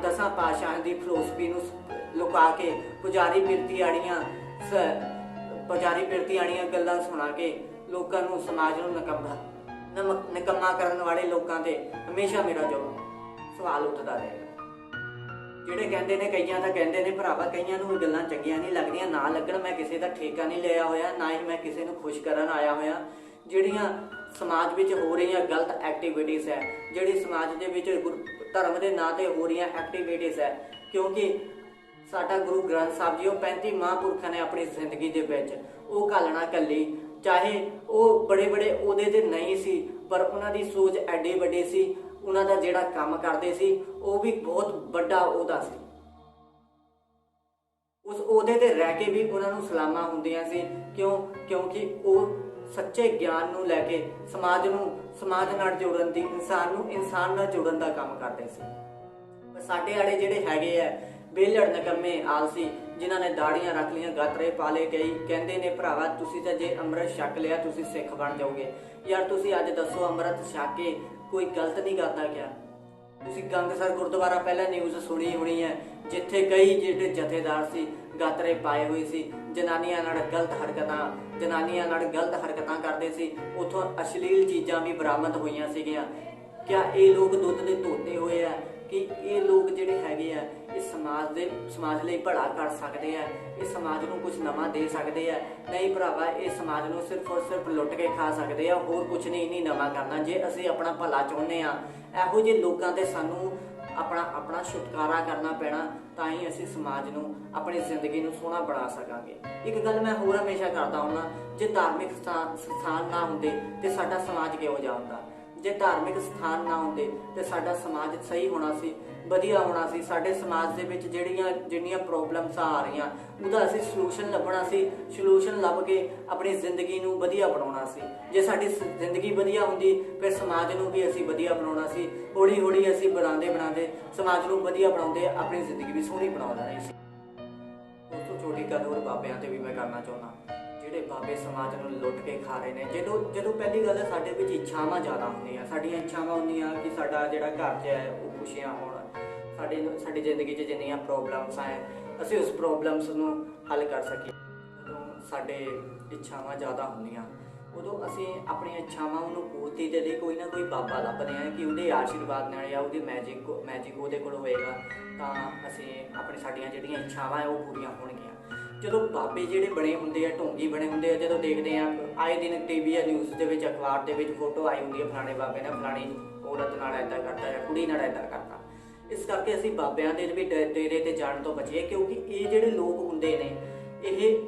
10 ਪਾਤਸ਼ਾਹਾਂ ਦੀ ਫਿਲੋਸਫੀ ਨੂੰ ਲੁਕਾ ਕੇ ਪੁਜਾਰੀ ਬਿਰਤੀ ਆਣੀਆਂ ਗੱਲਾਂ ਸੁਣਾ ਕੇ ਲੋਕਾਂ ਨੂੰ, ਸਮਾਜ ਨੂੰ ਨਿਕੰਮਾ ਕਰਨ ਵਾਲੇ ਲੋਕਾਂ ਤੇ ਹਮੇਸ਼ਾ ਮੇਰਾ ਸਵਾਲ ਉੱਠਦਾ ਰਹੇਗਾ। ਜਿਹੜੇ ਕਹਿੰਦੇ ਨੇ, ਕਈਆਂ ਤਾਂ ਕਹਿੰਦੇ ਨੇ ਭਰਾਵਾ, ਕਈਆਂ ਨੂੰ ਗੱਲਾਂ ਚੰਗੀਆਂ ਨਹੀਂ ਲੱਗਦੀਆਂ, ਨਾ ਲੱਗਣ। ਮੈਂ ਕਿਸੇ ਦਾ ਠੇਕਾ ਨਹੀਂ ਲਿਆ ਹੋਇਆ, ਨਾ ਹੀ ਮੈਂ ਕਿਸੇ ਨੂੰ ਖੁਸ਼ ਕਰਨ ਆਇਆ ਹੋਇਆ। ਜਿਹੜੀਆਂ ਸਮਾਜ ਵਿੱਚ ਹੋ ਰਹੀਆਂ ਗਲਤ ਐਕਟੀਵਿਟੀਜ਼ ਹੈ, ਜਿਹੜੀ ਸਮਾਜ ਦੇ ਵਿੱਚ ਧਰਮ ਦੇ ਨਾਂ ਤੇ ਹੋ ਰਹੀਆਂ ਐਕਟੀਵਿਟੀਜ਼ ਹੈ, ਕਿਉਂਕਿ ਸਾਡਾ ਗੁਰੂ ਗ੍ਰੰਥ ਸਾਹਿਬ ਜੀ, ਉਹ 35 ਮਹਾਂਪੁਰਖਾਂ ਨੇ ਆਪਣੀ ਜ਼ਿੰਦਗੀ ਦੇ ਵਿੱਚ ਉਹ ਘਾਲਣਾ ਕੱਲੀ, ਚਾਹੇ ਉਹ ਬੜੇ ਬੜੇ ਉਹਦੇ ਤੇ ਨਹੀਂ ਸੀ, ਪਰ ਉਹਨਾਂ ਦੀ ਸੋਚ ਐਡੀ ਵੱਡੀ ਸੀ, ਉਹਨਾਂ ਦਾ ਜਿਹੜਾ ਕੰਮ ਕਰਦੇ ਸੀ ਉਹ ਵੀ ਬਹੁਤ ਵੱਡਾ ਉਹਦਾ ਸੀ। ਉਸ ਉਹਦੇ ਤੇ ਰਹਿ ਕੇ ਵੀ ਉਹਨਾਂ ਨੂੰ ਸਲਾਮਾਂ ਹੁੰਦੀਆਂ ਸੀ। ਕਿਉਂਕਿ ਉਹ ਸੱਚੇ ਗਿਆਨ ਨੂੰ ਲੈ ਕੇ ਸਮਾਜ ਨਾਲ ਜੋੜਨ ਦੀ, ਇਨਸਾਨ ਨਾਲ ਜੋੜਨ ਦਾ ਕੰਮ ਕਰਦੇ ਸੀ। ਸਾਡੇ ਆਲੇ ਜਿਹੜੇ ਹੈਗੇ ਆ ਵਿਹਲੜ, ਨਿਕੰਮੇ, ਆਲਸੀ, ਜਿਨ੍ਹਾਂ ਨੇ ਦਾੜੀਆਂ ਰੱਖ ਲਈਆਂ, ਗਾਤਰੇ ਪਾ ਲਏ, ਕਈ ਕਹਿੰਦੇ ਨੇ ਭਰਾਵਾ ਤੁਸੀਂ ਤਾਂ ਜੇ ਅੰਮ੍ਰਿਤ ਛਕ ਲਿਆ ਤੁਸੀਂ ਸਿੱਖ ਬਣ ਜਾਓਗੇ। ਯਾਰ ਤੁਸੀਂ ਅੱਜ ਦੱਸੋ, ਅੰਮ੍ਰਿਤ ਛਕ ਕੇ ਕੋਈ ਗਲਤ ਨਹੀਂ ਕਰਦਾ ਕਿਆ? ਤੁਸੀਂ ਗੰਗਸਰ ਗੁਰਦੁਆਰਾ ਪਹਿਲਾਂ ਨਿਊਜ਼ ਸੁਣੀ ਹੋਣੀ ਹੈ, ਜਿੱਥੇ ਕਈ ਜਿਹੜੇ ਜਥੇਦਾਰ ਸੀ ਗਾਤਰੇ ਪਾਏ ਹੋਏ ਸੀ, ਜਨਾਨੀਆਂ ਨਾਲ ਗਲਤ ਹਰਕਤਾਂ ਕਰਦੇ ਸੀ, ਉੱਥੋਂ ਅਸ਼ਲੀਲ ਚੀਜ਼ਾਂ ਵੀ ਬਰਾਮਦ ਹੋਈਆਂ ਸੀਗੀਆਂ। ਕਿਆ ਇਹ ਲੋਕ ਦੁੱਧ ਦੇ ਧੋਤੇ ਹੋਏ ਆ ਕਿ ਇਹ ਲੋਕ ਜਿਹੜੇ ਹੈਗੇ ਆ ਇਹ ਸਮਾਜ ਲਈ ਭਲਾ ਕਰ ਸਕਦੇ ਆ, ਇਹ ਸਮਾਜ ਨੂੰ ਕੁਝ ਨਵਾਂ ਦੇ ਸਕਦੇ ਆ? ਨਹੀਂ ਭਰਾਵਾ, ਇਹ ਸਮਾਜ ਨੂੰ ਸਿਰਫ ਔਰ ਸਿਰਫ ਲੁੱਟ ਕੇ ਖਾ ਸਕਦੇ ਆ, ਹੋਰ ਕੁਝ ਨਹੀਂ ਨਵਾਂ ਕਰਨਾ। ਜੇ ਅਸੀਂ ਆਪਣਾ ਭਲਾ ਚਾਹੁੰਦੇ ਆ, ਇਹੋ ਜਿਹੇ ਲੋਕਾਂ ਤੇ ਸਾਨੂੰ ਆਪਣਾ ਛੁਟਕਾਰਾ ਕਰਨਾ ਪੈਣਾ, ਤਾਂ ਹੀ ਅਸੀਂ ਸਮਾਜ ਨੂੰ, ਆਪਣੀ ਜ਼ਿੰਦਗੀ ਨੂੰ ਸੋਹਣਾ ਬਣਾ ਸਕਾਂਗੇ। ਇੱਕ ਗੱਲ ਮੈਂ ਹੋਰ ਹਮੇਸ਼ਾ ਕਰਦਾ ਹੁੰਦਾ, ਜੇ ਧਾਰਮਿਕ ਸਥਾਨ ਨਾ ਹੁੰਦੇ ਤੇ ਸਾਡਾ ਸਮਾਜ ਕਿਹੋ ਜਿਹਾ ਹੁੰਦਾ? ਜੇ ਧਾਰਮਿਕ ਸਥਾਨ ਨਾ ਹੁੰਦੇ ਤੇ ਸਾਡਾ ਸਮਾਜ ਸਹੀ ਹੋਣਾ ਸੀ, ਵਧੀਆ ਹੋਣਾ ਸੀ। ਸਾਡੇ ਸਮਾਜ ਦੇ ਵਿੱਚ ਜਿਹੜੀਆਂ ਪ੍ਰੋਬਲਮਸ ਆ ਰਹੀਆਂ, ਉਹਦਾ ਅਸੀਂ ਸੋਲੂਸ਼ਨ ਲੱਭਣਾ ਸੀ, ਸੋਲੂਸ਼ਨ ਲੱਭ ਕੇ ਆਪਣੀ ਜ਼ਿੰਦਗੀ ਨੂੰ ਵਧੀਆ ਬਣਾਉਣਾ ਸੀ। ਜੇ ਸਾਡੀ ਜ਼ਿੰਦਗੀ ਵਧੀਆ ਹੁੰਦੀ ਫਿਰ ਸਮਾਜ ਨੂੰ ਵੀ ਅਸੀਂ ਵਧੀਆ ਬਣਾਉਣਾ ਸੀ। ਹੌਲੀ ਹੌਲੀ ਅਸੀਂ ਬਣਾਉਂਦੇ ਸਮਾਜ ਨੂੰ ਵਧੀਆ ਬਣਾਉਂਦੇ ਆਪਣੀ ਜ਼ਿੰਦਗੀ ਵੀ ਸੋਹਣੀ ਬਣਾ ਲੈਣੀ ਸੀ। ਉਸ ਤੋਂ ਛੋਟੀ ਗੱਲ ਹੋਰ ਬਾਬਿਆਂ ਤੇ ਵੀ ਮੈਂ ਕਰਨਾ ਚਾਹੁੰਦਾ, ਜਿਹੜੇ ਬਾਬੇ ਸਮਾਜ ਨੂੰ ਲੁੱਟ ਕੇ ਖਾ ਰਹੇ ਨੇ। ਜਦੋਂ ਪਹਿਲੀ ਗੱਲ ਹੈ, ਸਾਡੇ ਵਿੱਚ ਇੱਛਾਵਾਂ ਜ਼ਿਆਦਾ ਹੁੰਦੀਆਂ, ਸਾਡੀਆਂ ਇੱਛਾਵਾਂ ਹੁੰਦੀਆਂ ਕਿ ਸਾਡਾ ਜਿਹੜਾ ਘਰ 'ਚ ਹੈ ਉਹ ਖੁਸ਼ੀਆਂ ਹੋਣ, ਸਾਡੀ ਜ਼ਿੰਦਗੀ 'ਚ ਜਿੰਨੀਆਂ ਪ੍ਰੋਬਲਮਸ ਹੈ ਅਸੀਂ ਉਸ ਪ੍ਰੋਬਲਮਸ ਨੂੰ ਹੱਲ ਕਰ ਸਕੀਏ। ਜਦੋਂ ਸਾਡੇ ਇੱਛਾਵਾਂ ਜ਼ਿਆਦਾ ਹੁੰਦੀਆਂ, ਉਦੋਂ ਅਸੀਂ ਆਪਣੀਆਂ ਇੱਛਾਵਾਂ ਨੂੰ ਪੂਰਤੀ ਦੇ ਲਈ ਕੋਈ ਨਾ ਕੋਈ ਬਾਬਾ ਲੱਭਦੇ ਹਾਂ ਕਿ ਉਹਦੇ ਆਸ਼ੀਰਵਾਦ ਨਾਲ ਜਾਂ ਉਹਦੀ ਮੈਜਿਕ ਉਹਦੇ ਕੋਲ ਹੋਏਗਾ ਤਾਂ ਅਸੀਂ ਸਾਡੀਆਂ ਜਿਹੜੀਆਂ ਇੱਛਾਵਾਂ ਹੈ ਉਹ ਪੂਰੀਆਂ ਹੋਣਗੀਆਂ। ਜਦੋਂ ਬਾਬੇ ਜਿਹੜੇ ਬਣੇ ਹੁੰਦੇ ਆ, ਢੋਂਗੀ ਬਣੇ ਹੁੰਦੇ ਆ, ਜਦੋਂ ਦੇਖਦੇ ਆ ਆਏ ਦਿਨ ਟੀਵੀ ਜਾਂ ਨਿਊਜ਼ ਦੇ ਵਿੱਚ, ਅਖਬਾਰ ਦੇ ਵਿੱਚ ਫੋਟੋ ਆਈ ਹੁੰਦੀ ਹੈ, ਫਲਾਣੇ ਬਾਬੇ ਨੇ ਫਲਾਣੀ ਔਰਤ ਨਾਲ ਇੱਦਾਂ ਕਰਤਾ ਜਾਂ ਕੁੜੀ ਨਾਲ ਇੱਦਾਂ ਕਰਤਾ। ਇਸ ਕਰਕੇ ਅਸੀਂ ਬਾਬਿਆਂ ਦੇ ਵੀ ਡੇਰੇ ਤੇ ਜਾਣ ਤੋਂ ਬਚੀਏ, ਕਿਉਂਕਿ ਇਹ ਜਿਹੜੇ ਲੋਕ ਹੁੰਦੇ ਨੇ ਇਹ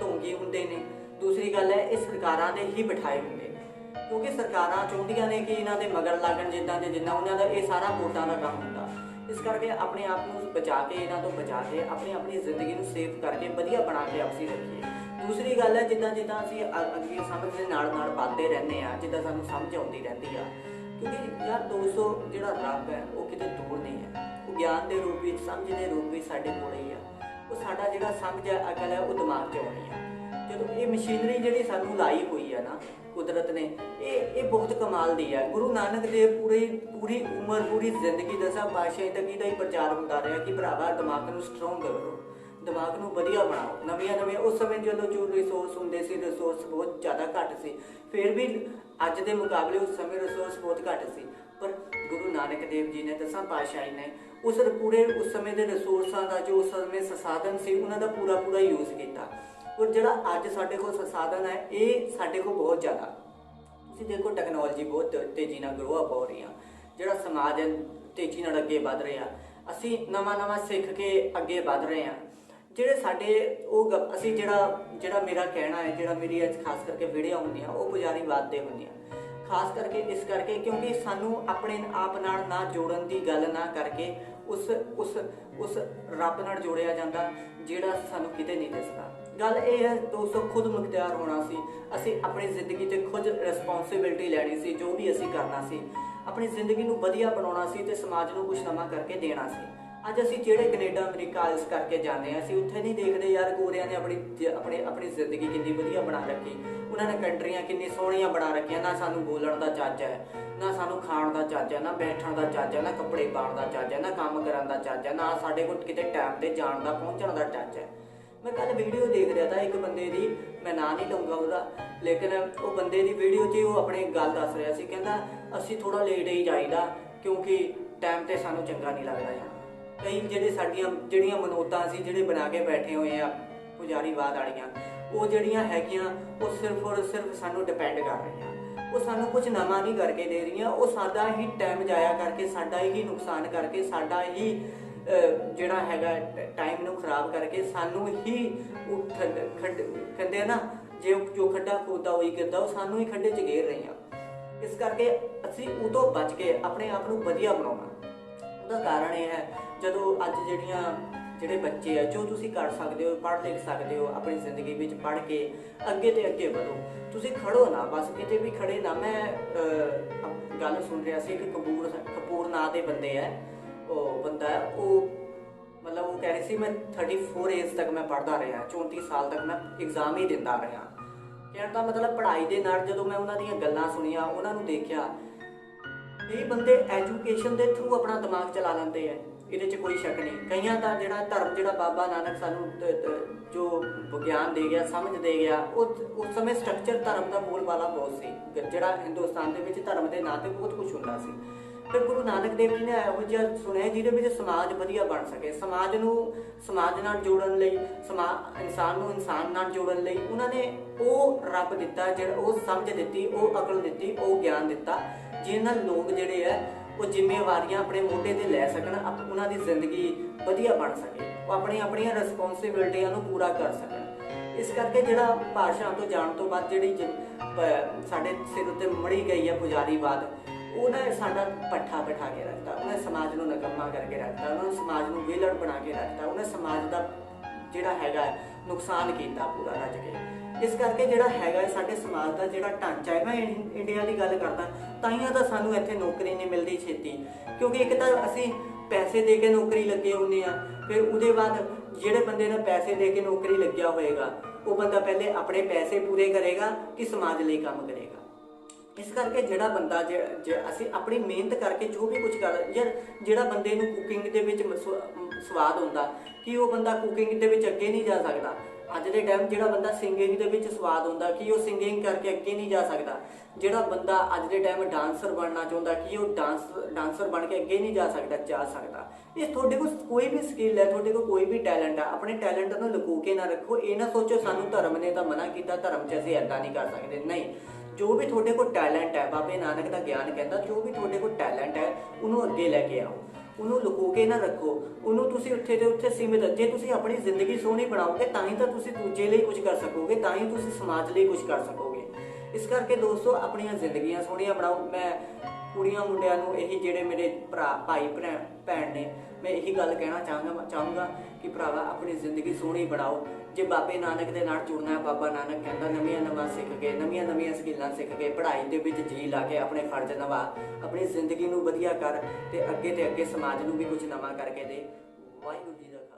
ਢੋਂਗੀ ਹੁੰਦੇ ਨੇ। ਦੂਸਰੀ ਗੱਲ ਹੈ, ਇਹ ਸਰਕਾਰਾਂ ਦੇ ਹੀ ਬਿਠਾਏ ਹੁੰਦੇ ਨੇ, ਕਿਉਂਕਿ ਸਰਕਾਰਾਂ ਚਾਹੁੰਦੀਆਂ ਨੇ ਕਿ ਇਹਨਾਂ ਦੇ ਮਗਰ ਲੱਗਣ, ਜਿੱਦਾਂ ਉਹਨਾਂ ਦਾ ਇਹ ਸਾਰਾ ਵੋਟਾਂ ਦਾ ਕੰਮ ਹੁੰਦਾ। ਇਸ ਕਰਕੇ ਆਪਣੇ ਆਪ ਨੂੰ ਬਚਾ ਕੇ, ਇਹਨਾਂ ਤੋਂ ਬਚਾ ਕੇ ਆਪਣੀ ਜ਼ਿੰਦਗੀ ਨੂੰ ਸੇਫ ਕਰਕੇ ਵਧੀਆ ਬਣਾ ਕੇ ਆਪਸੀ ਰੱਖੀਏ। ਦੂਸਰੀ ਗੱਲ ਹੈ, ਜਿੱਦਾਂ ਅਸੀਂ ਅੱਗੇ ਸਮਝ ਦੇ ਨਾਲ ਵੱਧਦੇ ਰਹਿੰਦੇ ਆ, ਜਿੱਦਾਂ ਸਾਨੂੰ ਸਮਝ ਆਉਂਦੀ ਰਹਿੰਦੀ ਆ, ਕਿਉਂਕਿ ਯਾਰ ਦੋਸਤੋ ਜਿਹੜਾ ਰੱਬ ਹੈ ਉਹ ਕਿਤੇ ਦੂਰ ਨਹੀਂ ਹੈ, ਉਹ ਗਿਆਨ ਦੇ ਰੂਪ ਵਿੱਚ, ਸਮਝ ਦੇ ਰੂਪ ਵਿੱਚ ਸਾਡੇ ਕੋਲ ਹੀ ਆ। ਉਹ ਸਾਡਾ ਜਿਹੜਾ ਸਮਝ ਹੈ, ਅਕਲ ਹੈ, ਉਹ ਦਿਮਾਗ 'ਚ ਆਉਣੀ ਆ। ਜਦੋਂ ਇਹ ਮਸ਼ੀਨਰੀ ਜਿਹੜੀ ਸਾਨੂੰ ਲਾਈ ਹੋਈ ਹੈ ਨਾ ਕੁਦਰਤ ਨੇ, ਇਹ ਬਹੁਤ ਕਮਾਲ ਦੀ ਹੈ। ਗੁਰੂ ਨਾਨਕ ਦੇਵ ਪੂਰੀ ਉਮਰ, ਪੂਰੀ ਜ਼ਿੰਦਗੀ 10 ਪਾਤਸ਼ਾਹੀ ਤੱਕ ਇਹਦਾ ਹੀ ਪ੍ਰਚਾਰ ਹੁੰਦਾ ਰਿਹਾ ਕਿ ਭਰਾਵਾ ਦਿਮਾਗ ਨੂੰ ਸਟਰੋਂਗ ਕਰੋ, ਦਿਮਾਗ ਨੂੰ ਵਧੀਆ ਬਣਾਓ। ਨਵੀਆਂ ਉਸ ਸਮੇਂ ਜਦੋਂ ਜੋ ਰਿਸੋਰਸ ਹੁੰਦੇ ਸੀ, ਰਿਸੋਰਸ ਬਹੁਤ ਜ਼ਿਆਦਾ ਘੱਟ ਸੀ, ਫਿਰ ਵੀ ਅੱਜ ਦੇ ਮੁਕਾਬਲੇ ਉਸ ਸਮੇਂ ਰਿਸੋਰਸ ਬਹੁਤ ਘੱਟ ਸੀ, ਪਰ ਗੁਰੂ ਨਾਨਕ ਦੇਵ ਜੀ ਨੇ 10 ਪਾਤਸ਼ਾਹੀ ਨੇ ਉਸ ਸਮੇਂ ਦੇ ਰਿਸੋਰਸਾਂ ਦਾ, ਜੋ ਉਸ ਸਮੇਂ ਸੰਸਾਧਨ ਸੀ, ਉਹਨਾਂ ਦਾ ਪੂਰਾ ਯੂਜ਼ ਕੀਤਾ। ਔਰ ਜਿਹੜਾ ਅੱਜ ਸਾਡੇ ਕੋਲ ਸੰਸਾਧਨ ਹੈ, ਇਹ ਸਾਡੇ ਕੋਲ ਬਹੁਤ ਜ਼ਿਆਦਾ। ਤੁਸੀਂ ਦੇਖੋ ਟੈਕਨੋਲੋਜੀ ਬਹੁਤ ਤੇਜ਼ੀ ਨਾਲ ਗਰੋ ਅਪ ਹੋ ਰਹੀ ਆ, ਜਿਹੜਾ ਸਮਾਜ ਹੈ ਤੇਜ਼ੀ ਨਾਲ ਅੱਗੇ ਵੱਧ ਰਿਹਾ, ਅਸੀਂ ਨਵਾਂ ਸਿੱਖ ਕੇ ਅੱਗੇ ਵੱਧ ਰਹੇ ਹਾਂ। ਜਿਹੜੇ ਸਾਡੇ ਅਸੀਂ ਜਿਹੜਾ ਮੇਰਾ ਕਹਿਣਾ ਹੈ, ਜਿਹੜਾ ਮੇਰੀ ਅੱਜ ਖਾਸ ਕਰਕੇ ਵੀਡੀਓ ਹੁੰਦੀਆਂ, ਉਹ ਪੁਜਾਰੀਵਾਦ ਤੇ ਹੁੰਦੀਆਂ, ਖਾਸ ਕਰਕੇ ਇਸ ਕਰਕੇ ਕਿਉਂਕਿ ਸਾਨੂੰ ਆਪਣੇ ਆਪ ਨਾਲ ਨਾ ਜੋੜਨ ਦੀ ਗੱਲ ਨਾ ਕਰਕੇ ਉਸ ਰੱਬ ਨਾਲ ਜੋੜਿਆ ਜਾਂਦਾ ਜਿਹੜਾ ਸਾਨੂੰ ਕਿਤੇ ਨਹੀਂ ਦਿਸਦਾ। ਗੱਲ ਇਹ ਹੈ ਦੋਸਤੋ, ਖੁਦ ਮੁਖਤਿਆਰ ਹੋਣਾ ਸੀ। ਅਸੀਂ ਆਪਣੀ ਜ਼ਿੰਦਗੀ 'ਤੇ ਖੁਦ ਰਿਸਪੌਂਸਿਬਿਲਿਟੀ ਲੈਣੀ ਸੀ। ਜੋ ਵੀ ਅਸੀਂ ਕਰਨਾ ਸੀ, ਆਪਣੀ ਜ਼ਿੰਦਗੀ ਨੂੰ ਵਧੀਆ ਬਣਾਉਣਾ ਸੀ ਤੇ ਸਮਾਜ ਨੂੰ ਕੁਛ ਨਵਾਂ ਕਰਕੇ ਦੇਣਾ ਸੀ। ਅੱਜ ਅਸੀਂ ਜਿਹੜੇ ਕੈਨੇਡਾ, ਅਮਰੀਕਾ ਇਸ ਕਰਕੇ ਜਾਂਦੇ ਹਾਂ, ਅਸੀਂ ਉੱਥੇ ਨਹੀਂ ਦੇਖਦੇ ਯਾਰ ਗੋਰਿਆਂ ਨੇ ਆਪਣੀ ਜ਼ਿੰਦਗੀ ਕਿੰਨੀ ਵਧੀਆ ਬਣਾ ਰੱਖੀ, ਉਹਨਾਂ ਨੇ ਕੰਟਰੀਆਂ ਕਿੰਨੀ ਸੋਹਣੀਆਂ ਬਣਾ ਰੱਖੀਆਂ। ਨਾ ਸਾਨੂੰ ਬੋਲਣ ਦਾ ਚੱਜ ਹੈ, ਨਾ ਸਾਨੂੰ ਖਾਣ ਦਾ ਚੱਜ ਹੈ, ਨਾ ਬੈਠਣ ਦਾ ਚੱਜ ਹੈ, ਨਾ ਕੱਪੜੇ ਪਾਉਣ ਦਾ ਚੱਜ ਹੈ, ਨਾ ਕੰਮ ਕਰਨ ਦਾ ਚੱਜ ਹੈ, ਨਾ ਸਾਡੇ ਕੋਲ ਕਿਤੇ ਟਾਈਮ 'ਤੇ ਜਾਣ ਦਾ, ਪਹੁੰਚਣ ਦਾ ਚੱਜ ਹੈ। ਮੈਂ ਕੱਲ ਵੀਡੀਓ ਦੇਖ ਰਿਹਾ ਤਾਂ ਇੱਕ ਬੰਦੇ ਦੀ, ਮੈਂ ਨਾਂ ਨਹੀਂ ਲਊਂਗਾ ਉਹਦਾ, ਲੇਕਿਨ ਉਹ ਬੰਦੇ ਦੀ ਵੀਡੀਓ 'ਚ ਉਹ ਆਪਣੀ ਗੱਲ ਦੱਸ ਰਿਹਾ ਸੀ। ਕਹਿੰਦਾ ਅਸੀਂ ਥੋੜ੍ਹਾ ਲੇਟ ਹੀ ਜਾਈਦਾ ਕਿਉਂਕਿ ਟਾਈਮ 'ਤੇ ਸਾਨੂੰ ਚੰਗਾ ਨਹੀਂ ਲੱਗਦਾ ਜਾਣਾ। ਕਈ ਜਿਹੜੀਆਂ ਮਨੋਤਾਂ ਸੀ, ਜਿਹੜੇ ਬਣਾ ਕੇ ਬੈਠੇ ਹੋਏ ਆ ਪੁਜਾਰੀਵਾਦ ਵਾਲੀਆਂ, ਉਹ ਜਿਹੜੀਆਂ ਹੈਗੀਆਂ ਉਹ ਸਿਰਫ ਔਰ ਸਿਰਫ ਸਾਨੂੰ ਡਿਪੈਂਡ ਕਰ ਰਹੀਆਂ। ਉਹ ਸਾਨੂੰ ਕੁਝ ਨਵਾਂ ਨਹੀਂ ਕਰਕੇ ਦੇ ਰਹੀਆਂ, ਉਹ ਸਾਡਾ ਹੀ ਟਾਈਮ ਜਾਇਆ ਕਰਕੇ, ਸਾਡਾ ਹੀ ਨੁਕਸਾਨ ਕਰਕੇ, ਸਾਡਾ ਹੀ ਜਿਹੜਾ ਹੈਗਾ ਟਾਈਮ ਨੂੰ ਖਰਾਬ ਕਰਕੇ, ਸਾਨੂੰ ਹੀ ਕਹਿੰਦੇ ਆ ਨਾ, ਜੋ ਖੱਡਾ ਖੋਦਾ ਉਹੀ ਗਿਰਦਾ, ਉਹ ਸਾਨੂੰ ਹੀ ਖੱਡੇ 'ਚ ਘੇਰ ਰਹੀਆਂ। ਇਸ ਕਰਕੇ ਅਸੀਂ ਉਹ ਤੋਂ ਬਚ ਕੇ ਆਪਣੇ ਆਪ ਨੂੰ ਵਧੀਆ ਬਣਾਉਣਾ। ਉਹਦਾ ਕਾਰਨ ਇਹ ਹੈ, ਜਦੋਂ ਅੱਜ ਜਿਹੜੇ ਬੱਚੇ ਆ, ਜੋ ਤੁਸੀਂ ਕਰ ਸਕਦੇ ਹੋ, ਪੜ੍ਹ ਲਿਖ ਸਕਦੇ ਹੋ, ਆਪਣੀ ਜ਼ਿੰਦਗੀ ਵਿੱਚ ਪੜ੍ਹ ਕੇ ਅੱਗੇ ਤੇ ਅੱਗੇ ਵਧੋ। ਤੁਸੀਂ ਖੜੋ ਨਾ, ਬਸ ਕਿਤੇ ਵੀ ਖੜੇ ਨਾ। ਮੈਂ ਗੱਲ ਸੁਣ ਰਿਹਾ ਸੀ, ਇੱਕ ਕਪੂਰ ਨਾਂ ਦੇ ਬੰਦੇ ਹੈ, ਉਹ ਬੰਦਾ ਹੈ, ਉਹ ਮਤਲਬ ਉਹ ਕਹਿ ਰਹੀ ਸੀ ਮੈਂ 34 ਏਜ ਤੱਕ ਮੈਂ ਪੜ੍ਹਦਾ ਰਿਹਾ, 34 ਸਾਲ ਤੱਕ ਮੈਂ ਐਗਜ਼ਾਮ ਹੀ ਦਿੰਦਾ ਰਿਹਾ। ਕਹਿਣ ਦਾ ਮਤਲਬ ਪੜ੍ਹਾਈ ਦੇ ਨਾਲ ਜਦੋਂ ਮੈਂ ਉਹਨਾਂ ਦੀਆਂ ਗੱਲਾਂ ਸੁਣੀਆਂ, ਉਹਨਾਂ ਨੂੰ ਦੇਖਿਆ, ਇਹ ਬੰਦੇ ਐਜੂਕੇਸ਼ਨ ਦੇ ਥਰੂ ਆਪਣਾ ਦਿਮਾਗ ਚਲਾ ਲੈਂਦੇ ਆ, ਇਹਦੇ 'ਚ ਕੋਈ ਸ਼ੱਕ ਨਹੀਂ। ਕਈਆਂ ਦਾ ਜਿਹੜਾ ਬਾਬਾ ਨਾਨਕ ਸਾਨੂੰ ਜੋ ਵਿਗਿਆਨ ਦੇ ਗਿਆ, ਸਮਝ ਦੇ ਗਿਆ, ਉਸ ਸਮੇਂ ਸਟਰਕਚਰ ਧਰਮ ਦਾ ਬੋਲਬਾਲਾ ਬਹੁਤ ਸੀ। ਜਿਹੜਾ ਹਿੰਦੁਸਤਾਨ ਦੇ ਵਿੱਚ ਧਰਮ ਦੇ ਨਾਂ 'ਤੇ ਬਹੁਤ ਕੁਝ ਹੁੰਦਾ ਸੀ। ਫਿਰ ਗੁਰੂ ਨਾਨਕ ਦੇਵ ਜੀ ਨੇ ਇਹੋ ਜਿਹਾ ਸੁਣਿਆ ਜਿਹਦੇ ਵਿੱਚ ਸਮਾਜ ਵਧੀਆ ਬਣ ਸਕੇ, ਸਮਾਜ ਨੂੰ ਸਮਾਜ ਨਾਲ ਜੋੜਨ ਲਈ, ਇਨਸਾਨ ਨੂੰ ਇਨਸਾਨ ਨਾਲ ਜੋੜਨ ਲਈ ਉਹਨਾਂ ਨੇ ਉਹ ਰੱਬ ਦਿੱਤਾ, ਜਿਹੜਾ ਉਹ ਸਮਝ ਦਿੱਤੀ, ਉਹ ਅਕਲ ਦਿੱਤੀ, ਉਹ ਗਿਆਨ ਦਿੱਤਾ, ਜਿਹਦੇ ਨਾਲ ਲੋਕ ਜਿਹੜੇ ਹੈ ਉਹ ਜ਼ਿੰਮੇਵਾਰੀਆਂ ਆਪਣੇ ਮੋਢੇ 'ਤੇ ਲੈ ਸਕਣ, ਉਹਨਾਂ ਦੀ ਜ਼ਿੰਦਗੀ ਵਧੀਆ ਬਣ ਸਕੇ, ਉਹ ਆਪਣੀਆਂ ਰਿਸਪੌਂਸਿਬਿਲਿਟੀਆਂ ਨੂੰ ਪੂਰਾ ਕਰ ਸਕਣ। ਇਸ ਕਰਕੇ ਜਿਹੜਾ ਭਾਸ਼ਾ ਤੋਂ ਜਾਣ ਤੋਂ ਬਾਅਦ ਜਿਹੜੀ ਸਾਡੇ ਸਿਰ ਉੱਤੇ ਮੜੀ ਗਈ ਹੈ ਪੁਜਾਰੀਵਾਦ, ਉਹਨੇ ਸਾਡਾ ਪੱਠਾ ਬਿਠਾ ਕੇ ਰੱਖਤਾ, ਉਹਨੇ ਸਮਾਜ ਨੂੰ ਨਕੰਮਾ ਕਰਕੇ ਰੱਖਤਾ, ਉਹਨੇ ਸਮਾਜ ਨੂੰ ਵਿਹਲੜ ਬਣਾ ਕੇ ਰੱਖਤਾ, ਉਹਨੇ ਸਮਾਜ ਦਾ ਜਿਹੜਾ ਹੈਗਾ ਨੁਕਸਾਨ ਕੀਤਾ ਪੂਰਾ ਰੱਜ ਕੇ। ਇਸ ਕਰਕੇ ਜਿਹੜਾ ਹੈਗਾ ਸਾਡੇ ਸਮਾਜ ਦਾ ਜਿਹੜਾ ਢਾਂਚਾ ਹੈ, ਮੈਂ ਇੰਡੀਆ ਦੀ ਗੱਲ ਕਰਦਾ, ਤਾਈਆਂ ਤਾਂ ਸਾਨੂੰ ਇੱਥੇ ਨੌਕਰੀ ਨਹੀਂ ਮਿਲਦੀ ਛੇਤੀ, ਕਿਉਂਕਿ ਇੱਕ ਤਾਂ ਅਸੀਂ ਪੈਸੇ ਦੇ ਕੇ ਨੌਕਰੀ ਲੱਗੇ ਹੁੰਦੇ ਆ, ਫਿਰ ਉਹਦੇ ਬਾਅਦ ਜਿਹੜੇ ਬੰਦੇ ਨੇ ਪੈਸੇ ਦੇ ਕੇ ਨੌਕਰੀ ਲੱਗਿਆ ਹੋਏਗਾ, ਉਹ ਬੰਦਾ ਪਹਿਲੇ ਆਪਣੇ ਪੈਸੇ ਪੂਰੇ ਕਰੇਗਾ ਕਿ ਸਮਾਜ ਲਈ ਕੰਮ ਕਰੇਗਾ। ਇਸ ਕਰਕੇ ਜਿਹੜਾ ਬੰਦਾ ਜੇ ਅਸੀਂ ਆਪਣੀ ਮਿਹਨਤ ਕਰਕੇ ਜੋ ਵੀ ਕੁਝ ਕਰ, ਯਾਰ ਜਿਹੜਾ ਬੰਦੇ ਨੂੰ ਕੁਕਿੰਗ ਦੇ ਵਿੱਚ ਸਵਾਦ ਹੁੰਦਾ, ਕਿ ਉਹ ਬੰਦਾ ਕੁਕਿੰਗ ਦੇ ਵਿੱਚ ਅੱਗੇ ਨਹੀਂ ਜਾ ਸਕਦਾ। ਅੱਜ ਦੇ ਟਾਈਮ ਜਿਹੜਾ ਬੰਦਾ ਸਿੰਗਿੰਗ ਦੇ ਵਿੱਚ ਸਵਾਦ ਹੁੰਦਾ, ਕਿ ਉਹ ਸਿੰਗਿੰਗ ਕਰਕੇ ਅੱਗੇ ਨਹੀਂ ਜਾ ਸਕਦਾ। ਜਿਹੜਾ ਬੰਦਾ ਅੱਜ ਦੇ ਟਾਈਮ ਡਾਂਸਰ ਬਣਨਾ ਚਾਹੁੰਦਾ, ਕਿ ਉਹ ਡਾਂਸਰ ਬਣ ਕੇ ਅੱਗੇ ਨਹੀਂ ਜਾ ਸਕਦਾ। ਇਹ ਤੁਹਾਡੇ ਕੋਲ ਕੋਈ ਵੀ ਸਕਿੱਲ ਹੈ, ਤੁਹਾਡੇ ਕੋਲ ਕੋਈ ਵੀ ਟੈਲੈਂਟ ਹੈ, ਆਪਣੇ ਟੈਲੈਂਟ ਨੂੰ ਲੁਕੋ ਕੇ ਨਾ ਰੱਖੋ। ਇਹ ਨਾ ਸੋਚੋ ਸਾਨੂੰ ਧਰਮ ਨੇ ਤਾਂ ਮਨਾ ਕੀਤਾ, ਧਰਮ 'ਚ ਅਸੀਂ ਇੱਦਾਂ ਨਹੀਂ ਕਰ ਸਕਦੇ। ਨਹੀਂ, ਜੋ ਵੀ ਤੁਹਾਡੇ ਕੋਲ ਟੈਲੈਂਟ ਹੈ, ਬਾਬੇ ਨਾਨਕ ਦਾ ਗਿਆਨ ਕਹਿੰਦਾ, ਜੋ ਵੀ ਤੁਹਾਡੇ ਕੋਲ ਟੈਲੈਂਟ ਹੈ ਉਹਨੂੰ ਅੱਗੇ ਲੈ ਕੇ ਆਓ, ਉਹਨੂੰ ਲੁਕੋ ਕੇ ਨਾ ਰੱਖੋ, ਉਹਨੂੰ ਤੁਸੀਂ ਉੱਥੇ ਦੇ ਉੱਥੇ ਸੀਮਿਤ। ਜੇ ਤੁਸੀਂ ਆਪਣੀ ਜ਼ਿੰਦਗੀ ਸੋਹਣੀ ਬਣਾਓਗੇ ਤਾਂ ਹੀ ਤਾਂ ਤੁਸੀਂ ਦੂਜੇ ਲਈ ਕੁਝ ਕਰ ਸਕੋਗੇ, ਤਾਂ ਹੀ ਤੁਸੀਂ ਸਮਾਜ ਲਈ ਕੁਝ ਕਰ ਸਕੋਗੇ। ਇਸ ਕਰਕੇ ਦੋਸਤੋ ਆਪਣੀਆਂ ਜ਼ਿੰਦਗੀਆਂ ਸੋਹਣੀਆਂ ਬਣਾਓ। ਮੈਂ ਕੁੜੀਆਂ ਮੁੰਡਿਆਂ ਨੂੰ ਇਹੀ ਜਿਹੜੇ ਮੇਰੇ ਭਰਾ ਭਾਈ ਭੈਣ ਨੇ, ਮੈਂ ਇਹੀ ਗੱਲ ਕਹਿਣਾ ਚਾਹੂੰਗਾ ਕਿ ਭਰਾਵਾ ਆਪਣੀ ਜ਼ਿੰਦਗੀ ਸੋਹਣੀ ਬਣਾਓ। ਜੇ ਬਾਬੇ ਨਾਨਕ ਦੇ ਨਾਲ ਜੁੜਨਾ ਹੈ, ਬਾਬਾ ਨਾਨਕ ਕਹਿੰਦਾ ਨਵੀਆਂ ਸਿੱਖ ਕੇ, ਨਵੀਆਂ ਸਕਿੱਲਾਂ ਸਿੱਖ ਕੇ, ਪੜ੍ਹਾਈ ਦੇ ਵਿੱਚ ਜੀ ਲਾ ਕੇ ਆਪਣੇ ਫਰਜ਼ ਨਿਭਾ, ਆਪਣੀ ਜ਼ਿੰਦਗੀ ਨੂੰ ਵਧੀਆ ਕਰ ਤੇ ਅੱਗੇ ਸਮਾਜ ਨੂੰ ਵੀ ਕੁਝ ਨਵਾਂ ਕਰਕੇ ਦੇ। ਵਾਹਿਗੁਰੂ ਜੀ ਦਾ ਖਾਲਸਾ।